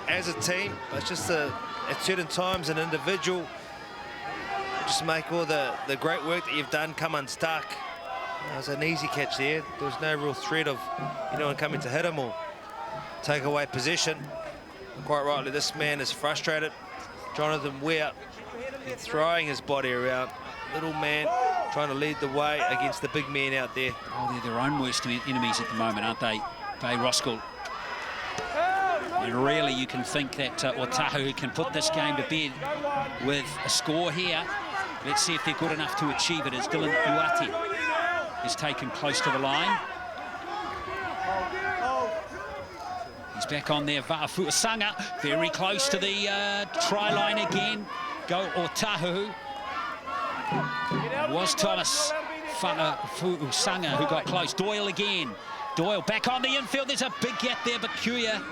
as a team. But it's just at certain times, an individual just make all the great work that you've done come unstuck. It was an easy catch there. There was no real threat of anyone coming to hit him or take away possession. And quite rightly, this man is frustrated. Jonathan Ware throwing his body around. Little man trying to lead the way against the big men out there. Oh, they're their own worst enemies at the moment, aren't they, Bay Roskill? And really, you can think that Otahuhu can put this game to bed with a score here. Let's see if they're good enough to achieve it, as Dylan Uati is taken close to the line. He's back on there, Va'afu'asanga, very close to the try line again. Go Otahuhu. It was Thomas Va'afu'asanga who got close. Doyle again. Doyle back on the infield. There's a big gap there, but Kuya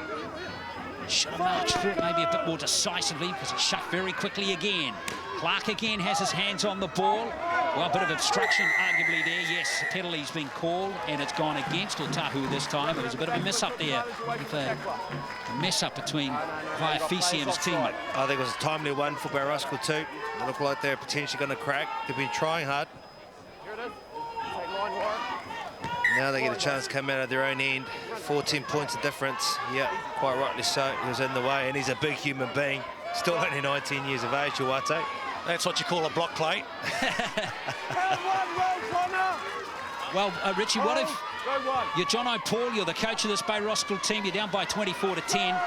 should have marched through it maybe a bit more decisively because he shut very quickly again. Clark again has his hands on the ball. Well, a bit of obstruction arguably there. Yes, the penalty's been called and it's gone against Otahuhu this time. It was a bit of a mess-up there. A mess-up between Vaiafisi and his teammate. I think it was a timely one for Bay Roskill too. They look like they're potentially going to crack. They've been trying hard. Now they get a chance to come out of their own end. 14 points of difference. Yeah, quite rightly so. He was in the way, and he's a big human being. Still only 19 years of age, Uate. That's what you call a block play. Well, Richie, what if you're John O'Paul, you're the coach of this Bay Roskill team, you're down by 24-10.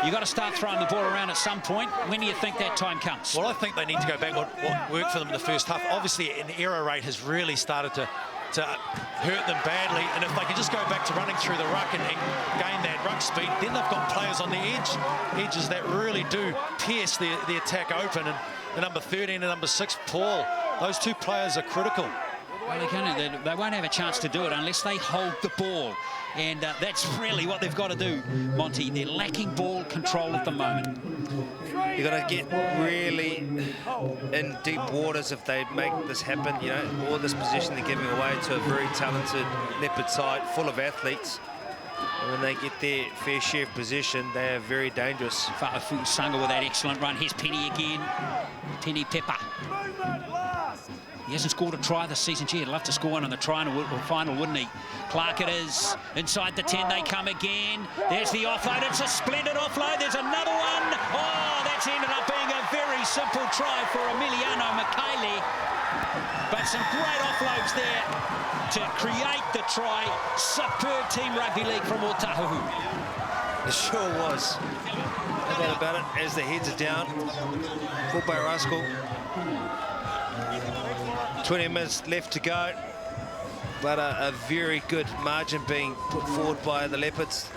You've got to start throwing the ball around at some point. When do you think that time comes? Well, I think they need to go back what worked for them in the first half. Obviously, an error rate has really started to hurt them badly, and if they can just go back to running through the ruck and gain that ruck speed, then they've got players on the edges that really do pierce the attack open, and the number 13 and number 6, Paul, those two players are critical. Well, they won't have a chance to do it unless they hold the ball, and that's really what they've got to do, Monty. They're lacking ball control at the moment. You've got to get really in deep waters if they make this happen. You know, all this position they're giving away to a very talented Leopard side full of athletes. And when they get their fair share of possession, they are very dangerous. Va'afu'asanga with that excellent run. Here's Penny again. Penny Pepper. He hasn't scored a try this season. Gee, he'd love to score one in the final, wouldn't he? Clark it is. Inside the 10 they come again. There's the offload. It's a splendid offload. There's another one. Oh, that's ended up being a very simple try for Emiliano Michele. But some great offloads there to create the try. Superb team rugby league from Otahuhu. It sure was. No doubt about it, as the heads are down for Bay Roskill. 20 minutes left to go, but a very good margin being put forward by the Leopards.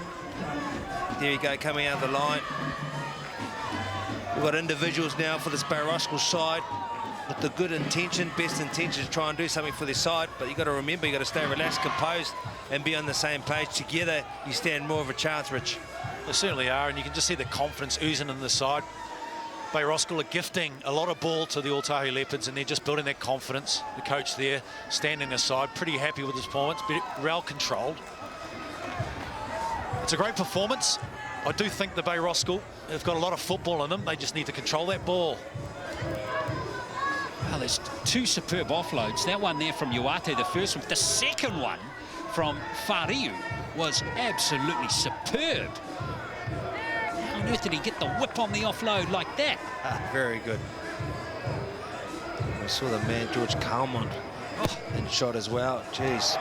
There you go, coming out of the line. We've got individuals now for this Bay Roskill side with the good intention, best intention to try and do something for their side, but you've got to remember, you've got to stay relaxed, composed, and be on the same page. Together, you stand more of a chance, Rich. They certainly are, and you can just see the confidence oozing in the side. Bay Roskill are gifting a lot of ball to the Otahuhu Leopards, and they're just building that confidence. The coach there, standing aside, pretty happy with his performance, but well controlled. It's a great performance. I do think the Bay Roskill have got a lot of football in them. They just need to control that ball. Well, there's two superb offloads. That one there from Uate, the first one. The second one from Fariu was absolutely superb. How on earth did he get the whip on the offload like that? Very good. I saw the man, George Kalman, in shot as well. Jeez.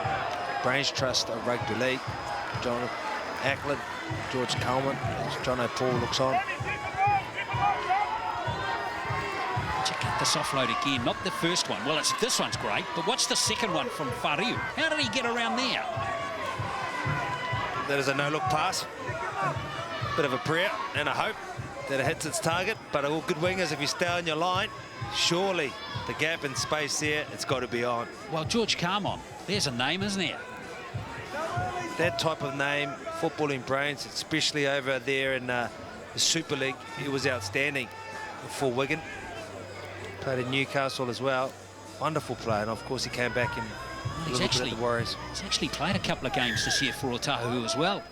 Brains Trust of Rugby League. John Ackland, George Kalman, John O'Paul looks on. Check out this offload again, not the first one. Well, this one's great, but what's the second one from Fariu? How did he get around there? That is a no-look pass. Bit of a prayer and a hope that it hits its target, but all good wingers, if you stay on your line, surely the gap in space there, it's got to be on. Well, George Carmon, there's a name, isn't there? That type of name, footballing brains, especially over there in the Super League, he was outstanding for Wigan. Played in Newcastle as well. Wonderful player, and of course he came back in a little bit at the Warriors. He's actually played a couple of games this year for Otahuhu as well.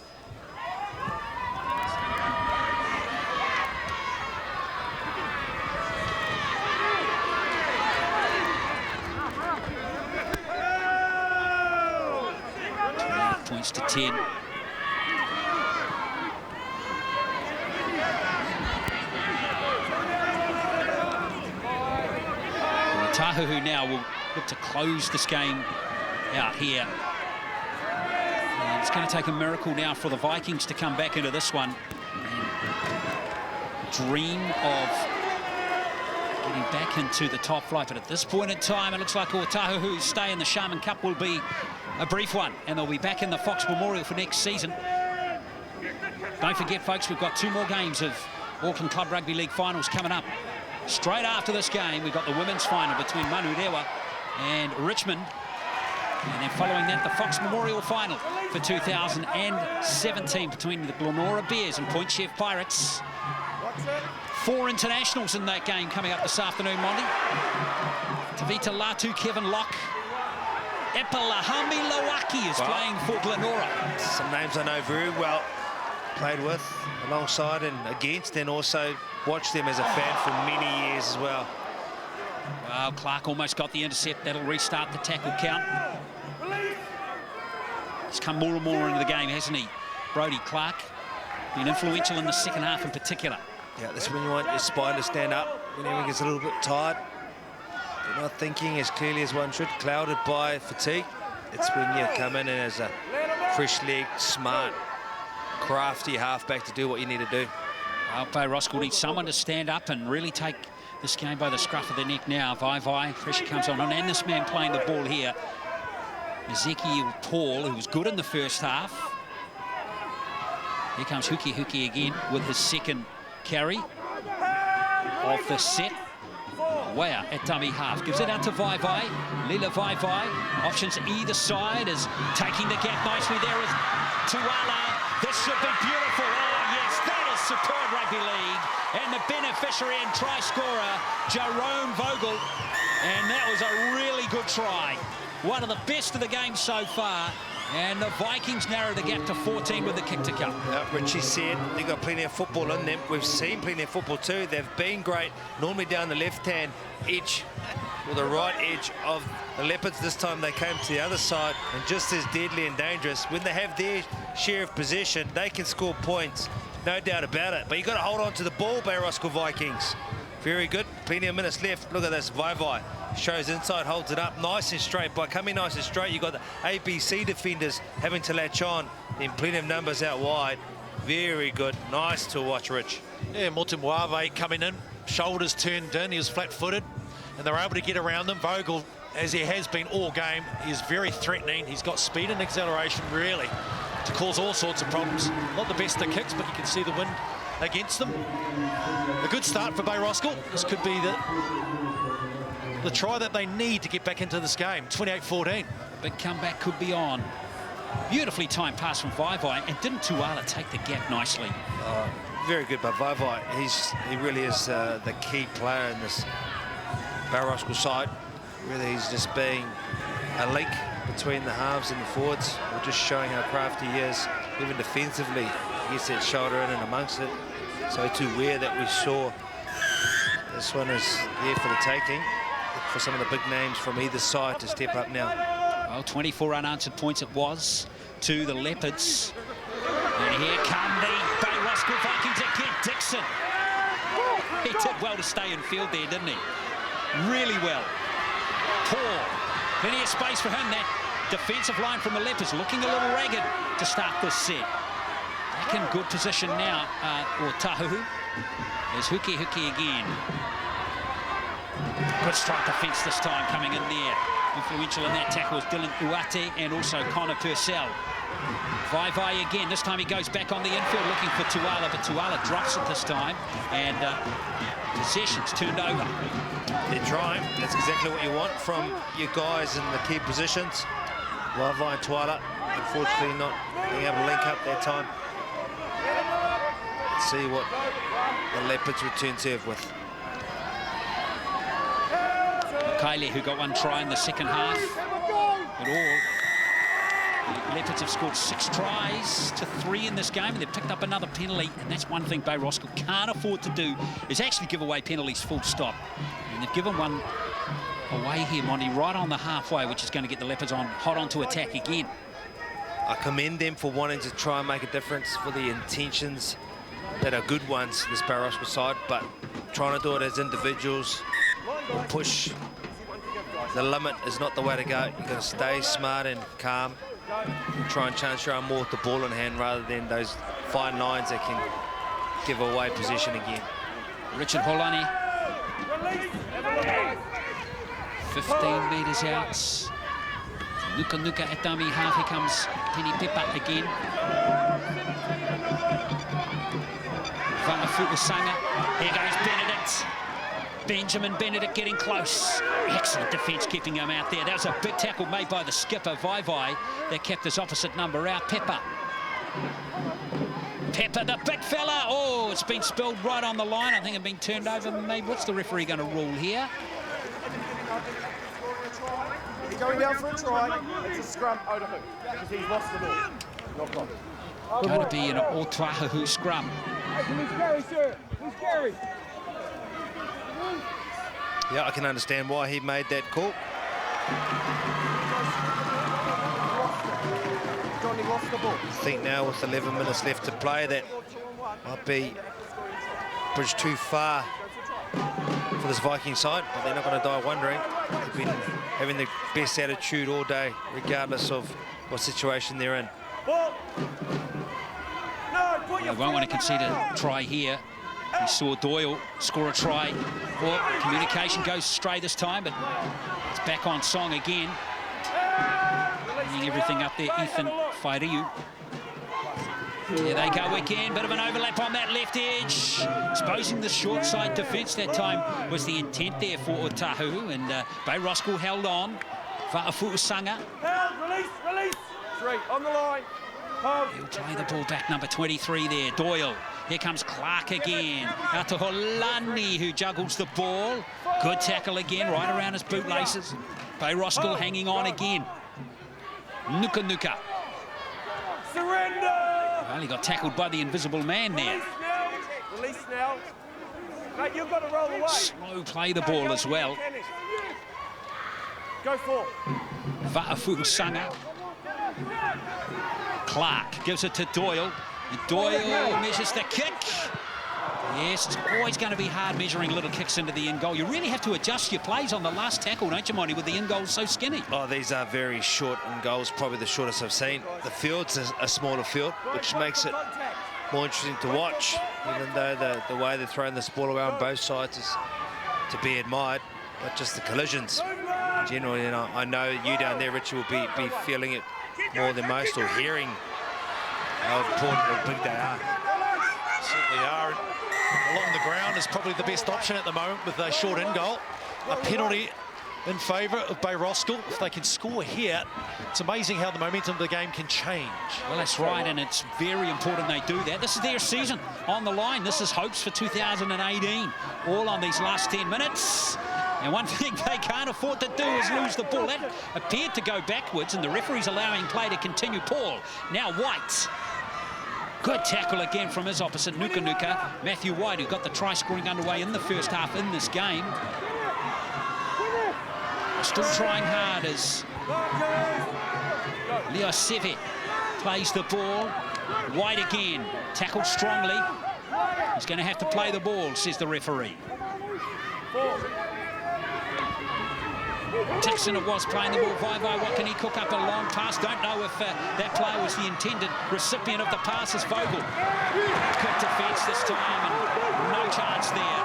Points to 10. Otahuhu now will look to close this game out here. And it's going to take a miracle now for the Vikings to come back into this one and dream of getting back into the top flight. But at this point in time, it looks like Otahuhu's stay in the Sharman Cup will be a brief one, and they'll be back in the Fox Memorial for next season. Don't forget, folks, we've got 2 more games of Auckland Club Rugby League finals coming up. Straight after this game, we've got the women's final between Manurewa and Richmond. And then following that, the Fox Memorial final for 2017 between the Glenora Bears and Point Chef Pirates. 4 internationals in that game coming up this afternoon, Monty. Tavita Latu, Kevin Locke. Epalahami Lawaki is playing for Glenora. Some names I know very well. Played with, alongside and against, and also watched them as a fan for many years as well. Well, Clark almost got the intercept. That'll restart the tackle count. He's come more and more into the game, hasn't he? Brodie Clark, been influential in the second half in particular. Yeah, that's when you want your spine to stand up, when everyone gets a little bit tired. They're not thinking as clearly as one should, clouded by fatigue. It's when you come in and as a fresh-legged, smart, crafty halfback to do what you need to do. Well, Roskill needs someone to stand up and really take this game by the scruff of the neck now. Vai, pressure comes on, and this man playing the ball here, Ezekiel Paul, who was good in the first half. Here comes Huki again with his second carry of the set. Wow, at dummy half. Gives it out to Vai. Lila Vai. Options either side is taking the gap nicely. There is Tuala. This should be beautiful. Oh, yes, that is superb rugby league. And the beneficiary and try scorer, Jerome Vogel. And that was a really good try. One of the best of the game so far. And the Vikings narrow the gap to 14 with the kick to come. Richie said they've got plenty of football in them. We've seen plenty of football too. They've been great, normally down the left-hand edge or the right edge of the Leopards. This time they came to the other side and just as deadly and dangerous. When they have their share of possession, they can score points, no doubt about it. But you've got to hold on to the ball, Bay Roskill Vikings. Very good, plenty of minutes left. Look at this, Vai. Shows inside, holds it up nice and straight. By coming nice and straight, you've got the ABC defenders having to latch on. Then plenty of numbers out wide. Very good, nice to watch, Rich. Yeah, Motumwave coming in, shoulders turned in, he was flat-footed, and they're able to get around them. Vogel, as he has been all game, is very threatening. He's got speed and acceleration, really, to cause all sorts of problems. Not the best of kicks, but you can see the wind against them. A good start for Bay Roskill. This could be the try that they need to get back into this game. 28-14. Big comeback could be on. Beautifully timed pass from Vai, and didn't Tuala take the gap nicely? Very good by Vai. He really is the key player in this Bay Roskill side. Really, he's just being a link between the halves and the forwards. We're just showing how crafty he is, even defensively. He gets that shoulder in and amongst it. So too rare that we saw. This one is there for the taking. Look for some of the big names from either side to step up now. Well, 24 unanswered points it was to the Leopards. And here come the Bay Roskill Vikings again. Dixon. He did well to stay in field there, didn't he? Really well. Paul. Plenty of space for him. That defensive line from the Leopards looking a little ragged to start this set. Back in good position now, Otahuhu. There's Huki again. Good strike defence this time coming in there. Influential in that tackle was Dylan Uate and also Connor Purcell. Vai again. This time he goes back on the infield looking for Tuala, but Tuala drops it this time. And possession's turned over. They're trying. That's exactly what you want from your guys in the key positions. Vai and Tuala, unfortunately not being able to link up that time. Let's see what the Leopards return serve with. Kylie, who got one try in the second half. But all, the Leopards have scored 6 tries to 3 in this game, and they've picked up another penalty. And that's one thing Bay Roskill can't afford to do, is actually give away penalties full stop. And they've given one away here, Monty, right on the halfway, which is going to get the Leopards on hot onto attack again. I commend them for wanting to try and make a difference, for the intentions that are good ones, this Bay Roskill side, but trying to do it as individuals, push the limit is not the way to go. You've got to stay smart and calm, try and chance your own more with the ball in hand rather than those fine lines that can give away possession again. Richard Holani, 15 metres out. Nuka at dummy half. Here comes Penny Pepper again. Va'afu'usanga. Here goes Benedict. Benjamin Benedict getting close. Excellent defence keeping him out there. That was a big tackle made by the skipper, Vai, that kept his opposite number out. Pepper, the big fella. Oh, it's been spilled right on the line. I think it's been turned over. Maybe what's the referee going to rule here? He's going down for a try. It's a scrum, Otahuhu, because he's lost the ball. Knock on. Going to be an Otahuhu scrum. Who's Gary, sir? Who's Gary? Yeah, I can understand why he made that call. Johnny lost the ball. I think now with 11 minutes left to play, that might be bridge too far for this Viking side, but they're not going to die wondering. They've been having the best attitude all day, regardless of what situation they're in. They won't want to concede a try here. We saw Doyle score a try. Well, communication goes stray this time, but it's back on song again. Bringing everything up there, Ethan Whairiu. There they go again, bit of an overlap on that left edge. Exposing the short side defence. That time was the intent there for Otahuhu, and Bay Roskill held on. Va'afu'usanga. Release. 3 on the line. He'll play the ball back, number 23 there, Doyle. Here comes Clark again. Out to Holani, who juggles the ball. Good tackle again, right around his bootlaces. Bay Roskill hanging on again. Nuka. Surrender! Well, he got tackled by the invisible man there. Release now. Mate, you've got to roll away. Slow play the ball as well. Go for. Va'afu'usanga. Clark gives it to Doyle. And Doyle measures the kick. Yes, it's always going to be hard measuring little kicks into the in goal. You really have to adjust your plays on the last tackle, don't you, Monty, with the in goal so skinny? Oh, these are very short in goals, probably the shortest I've seen. The field's a smaller field, which makes it more interesting to watch, even though the way they're throwing this ball around both sides is to be admired, but just the collisions. Generally, you know, I know you down there, Richard, will be feeling it more than most, or hearing how important or big they are. Certainly are. Along the ground is probably the best option at the moment with a short in goal. A penalty in favour of Bay Roskill. If they can score here, it's amazing how the momentum of the game can change. Well, that's right, and it's very important they do that. This is their season on the line. This is hopes for 2018, all on these last 10 minutes. And one thing they can't afford to do is lose the ball. That appeared to go backwards, and the referee's allowing play to continue. Paul, now White. Good tackle again from his opposite, Nuka. Matthew White, who got the try scoring underway in the first half in this game. Still trying hard as Leo Seve plays the ball. White again, tackled strongly. He's going to have to play the ball, says the referee. Dixon it was playing the ball. Vai, what can he cook up a long pass? Don't know if that player was the intended recipient of the pass as Vogel. Good defence this time, and no chance there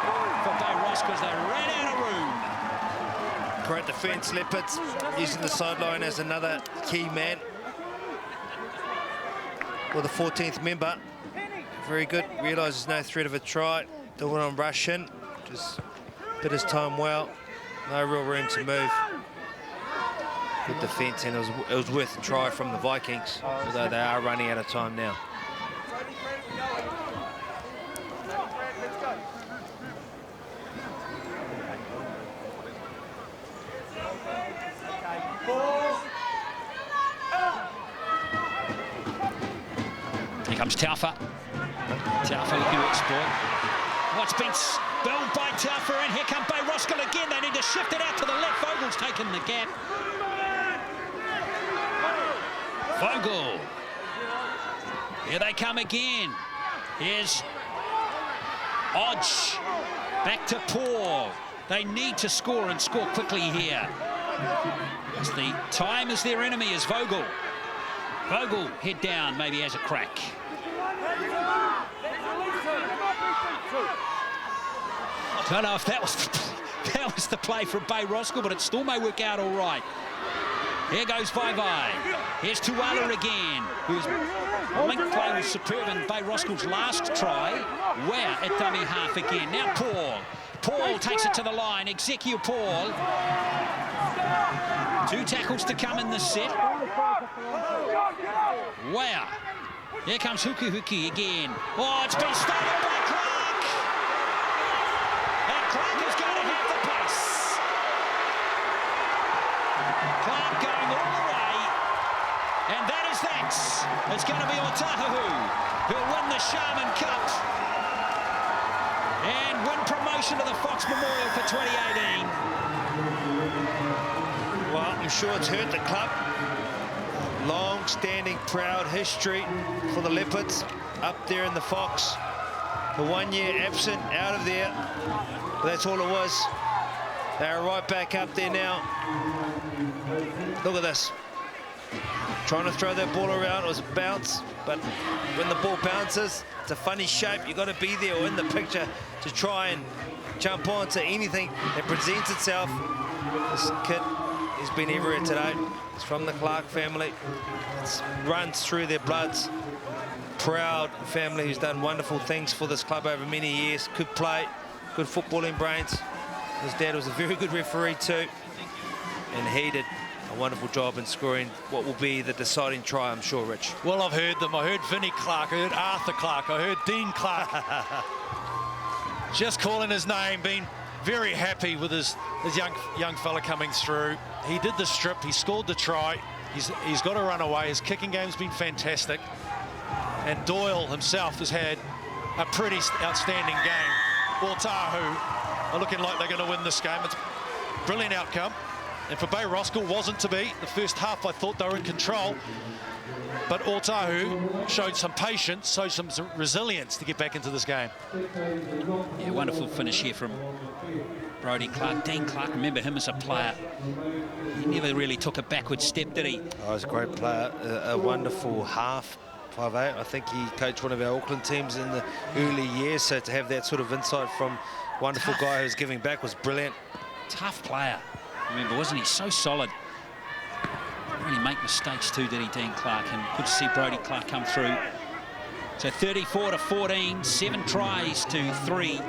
for Bay Roskill. because they ran out of room. Great defence, Leopards using the sideline as another key man. With the 14th member. Very good. Realises no threat of a try. Don't want to rush in. Just bit his time well. No real room to move. Good defence, and it was worth a try from the Vikings, although they are running out of time now. Here comes Taufa. Taufa looking to exploit. What's been spilled by Taufa, and here come Bay Roskill again. They need to shift it out to the left. Vogel's taken the gap. Vogel. Here they come again. Here's Odge. Back to Paul. They need to score and score quickly here. As the time is their enemy is Vogel. Vogel, head down, maybe has a crack. Don't know if that was the play from Bay Roskill, but it still may work out all right. Here goes Vai. Here's Tuala again, whose link play was superb in Bay Roskill's last try. Wow, at dummy half again. Now Paul. Paul takes it to the line. Ezekiel Paul. 2 tackles to come in the set. Wow. Here comes Huki again. Oh, it's been stolen by Clark. And Clark is going to have the pace. Clark going all the way. And that is that. It's going to be Otahuhu who'll win the Sharman Cup and win promotion to the Fox Memorial for 2018. Well, I'm sure it's hurt the club. Long-standing, proud history for the Leopards up there in the Fox. The 1 year absent, out of there. But that's all it was. They're right back up there now. Look at this. Trying to throw that ball around. It was a bounce, but when the ball bounces, it's a funny shape. You've got to be there or in the picture to try and jump onto anything that presents itself. This kid has been everywhere today. It's from the Clark family. It runs through their bloods. Proud family who's done wonderful things for this club over many years. Could play, good footballing brains. His dad was a very good referee too. And he did a wonderful job in scoring what will be the deciding try, I'm sure, Rich. Well, I've heard them. I heard Vinnie Clark, I heard Arthur Clark, I heard Dean Clark. Just calling his name, being very happy with his young fella coming through. He did the strip, he scored the try. He's got to run away. His kicking game's been fantastic. And Doyle himself has had a pretty outstanding game. Otahuhu are looking like they're going to win this game. It's a brilliant outcome. And for Bay Roskill, wasn't to be. The first half, I thought they were in control. But Otahuhu showed some patience, showed some resilience to get back into this game. Yeah, wonderful finish here from Brodie Clark. Dean Clark, remember him as a player. He never really took a backward step, did he? Oh, he's a great player, a wonderful half. 5'8". I think he coached one of our Auckland teams in the early years, so to have that sort of insight from a wonderful guy who's giving back was brilliant. Tough player, remember, wasn't he? So solid. Didn't really make mistakes too, did he, Dean Clark? And good to see Brodie Clark come through. So 34-14, 7 tries to 3.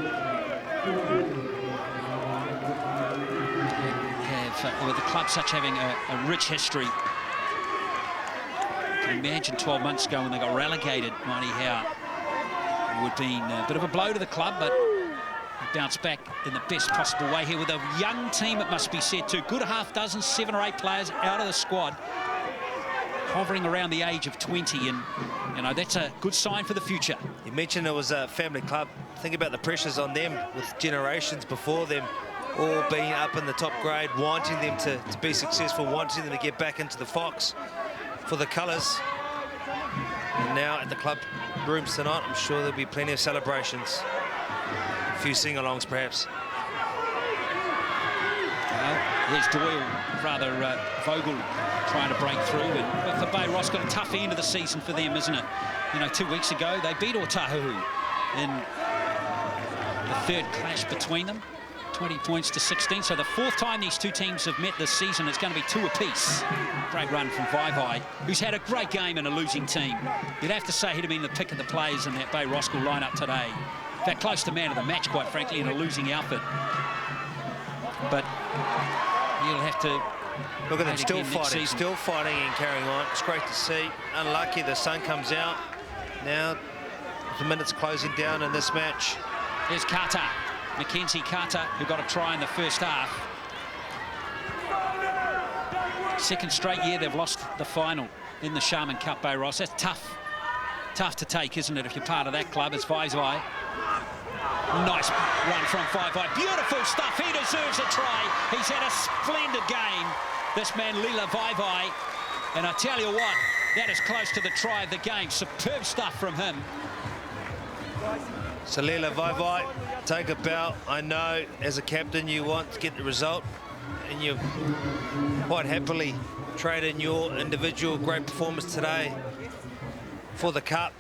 With the club such having a rich history. You can imagine 12 months ago when they got relegated, mighty how it would have been a bit of a blow to the club, but they bounced back in the best possible way here with a young team, it must be said, too. Good half dozen, 7 or 8 players out of the squad, hovering around the age of 20, and you know that's a good sign for the future. You mentioned it was a family club. Think about the pressures on them with generations before them all being up in the top grade, wanting them to be successful, wanting them to get back into the Fox for the colours. And now at the club rooms tonight, I'm sure there'll be plenty of celebrations. A few sing-alongs, perhaps. Well, there's Doyle, rather Vogel, trying to break through. And for Bay Roskill, a tough end of the season for them, isn't it? You know, 2 weeks ago, they beat Otahuhu in the third clash between them. 20 points to 16. So the fourth time these two teams have met this season, it's going to be 2 apiece. Great run from Vaivai, who's had a great game in a losing team. You'd have to say he'd have been the pick of the players in that Bay Roskill lineup today. In fact, close to man of the match, quite frankly, in a losing outfit. But he'll have to... Look at them still fighting and carrying on. It's great to see. Unlucky the sun comes out. Now the minutes closing down in this match. There's Carter, Mackenzie Carter, who got a try in the first half. Second straight year they've lost the final in the Sharman Cup, Bay Ross. That's tough to take, isn't it, if you're part of that club? It's Vaivai. Nice run from Vaivai. Beautiful stuff. He deserves a try. He's had a splendid game, this man Leela Vaivai. And I tell you what, that is close to the try of the game. Superb stuff from him. So Leela Vaivai, take a bow. I know as a captain you want to get the result, and you quite happily trade in your individual great performance today for the cup.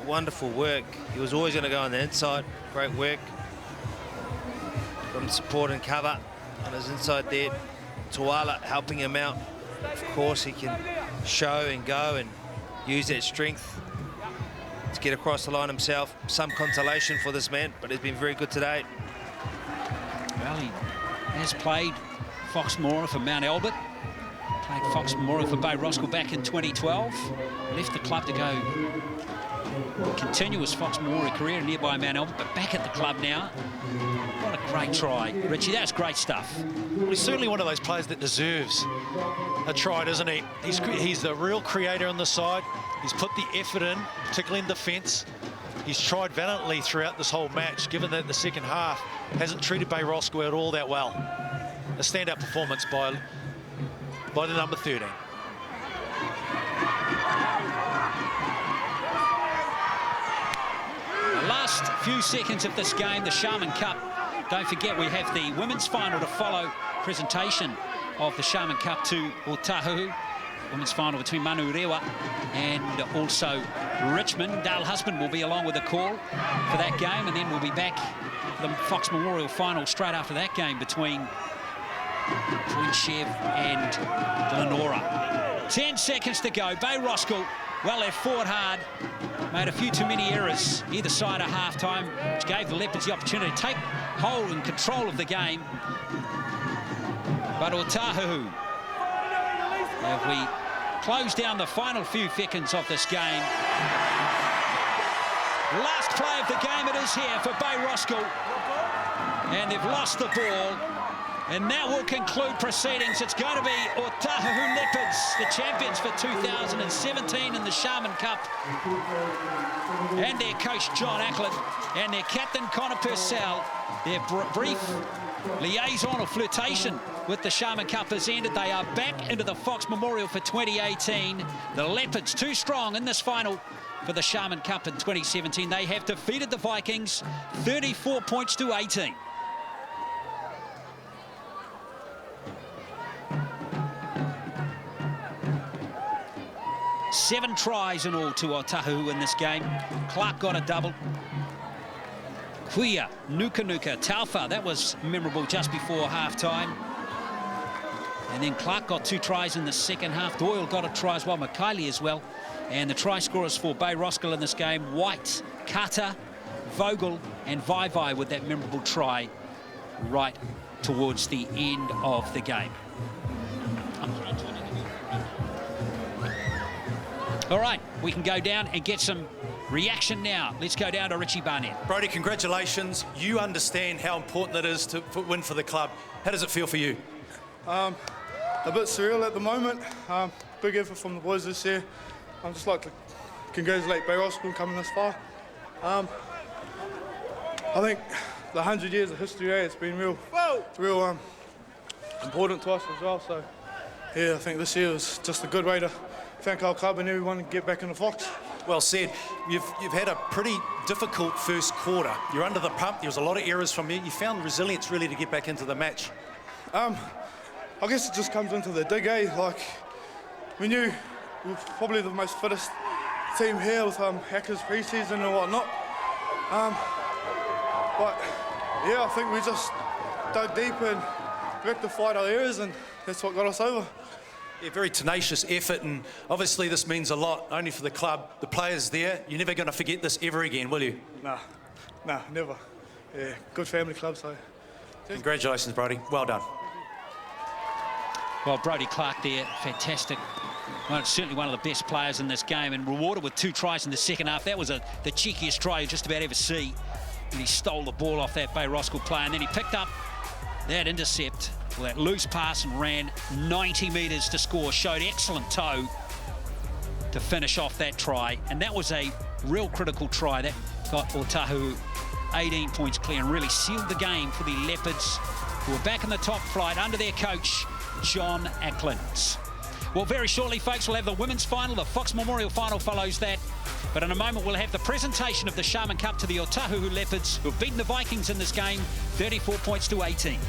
Wonderful work. He was always going to go on the inside. Great work from support and cover on his inside there. Tuala helping him out. Of course, he can show and go and use that strength to get across the line himself. Some consolation for this man, but he's been very good today. Well, he has played Fox Mora for Mount Albert. Played Fox Mora for Bay Roskill back in 2012. Left the club to go continue his Fox Mora career nearby Mount Albert, but back at the club now. What a great try, Richie. That's great stuff. Well, he's certainly one of those players that deserves a try, doesn't he? He's the real creator on the side. He's put the effort in, particularly in defence. He's tried valiantly throughout this whole match, given that the second half hasn't treated Bay Roskill at all that well. A standout performance by the number 13. The last few seconds of this game, the Sharman Cup. Don't forget, we have the women's final to follow. Presentation of the Sharman Cup to Otahuhu. Women's final between Manurewa and also Richmond. Dale Husband will be along with the call for that game, and then we'll be back for the Fox Memorial final straight after that game between Chev and Glenora. 10 seconds to go. Bay Roskill, well, they've fought hard, made a few too many errors either side at half-time, which gave the Leopards the opportunity to take hold and control of the game. But Otahuhu, if we close down the final few seconds of this game. Last play of the game it is here for Bay Roskill. And they've lost the ball. And that will conclude proceedings. It's going to be Otahuhu Leopards, the champions for 2017 in the Sharman Cup. And their coach, John Ackland, and their captain, Connor Purcell. Their brief liaison or flirtation with the Sharman Cup has ended. They are back into the Fox Memorial for 2018. The Leopards too strong in this final for the Sharman Cup in 2017. They have defeated the Vikings 34 points to 18. Seven tries in all to Otahuhu in this game. Clark got a double. Kuia, Nuka, Taufa, that was memorable just before half-time. And then Clark got 2 tries in the second half. Doyle got a try as well, McKiley as well. And the try scorers for Bay Roskill in this game, White, Carter, Vogel and Vaivai with that memorable try right towards the end of the game. All right, we can go down and get some reaction now. Let's go down to Richie Barnett. Brody, congratulations. You understand how important it is to win for the club. How does it feel for you? A bit surreal at the moment. Big effort from the boys this year. I'd just like to congratulate Bay Roskill coming this far. I think the 100 years of history, it's been real important to us as well. So, yeah, I think this year was just a good way to thank our club and everyone and get back in the Fox. Well said. You've had a pretty difficult first quarter. You're under the pump. There was a lot of errors from you. You found resilience really to get back into the match. I guess it just comes into the dig, eh? Like, we knew we were probably the most fittest team here with Hackers pre-season and whatnot. But yeah, I think we just dug deep and rectified our errors, and that's what got us over. Yeah, very tenacious effort, and obviously this means a lot, only for the club, the players there. You're never going to forget this ever again, will you? Nah, never. Yeah, good family club, so... Congratulations, Brody. Well done. Well, Brodie Clark there, fantastic. Well, certainly one of the best players in this game, and rewarded with 2 tries in the second half. That was the cheekiest try you just about ever see. And he stole the ball off that Bay Roskill player, and then he picked up that intercept, well, that loose pass, and ran 90 metres to score. Showed excellent toe to finish off that try, and that was a real critical try. That got Otahuhu 18 points clear and really sealed the game for the Leopards, who are back in the top flight under their coach, John Acklands. Well, very shortly, folks, we'll have the women's final. The Fox Memorial final follows that. But in a moment, we'll have the presentation of the Sharman Cup to the Otahuhu Leopards, who have beaten the Vikings in this game, 34 points to 18.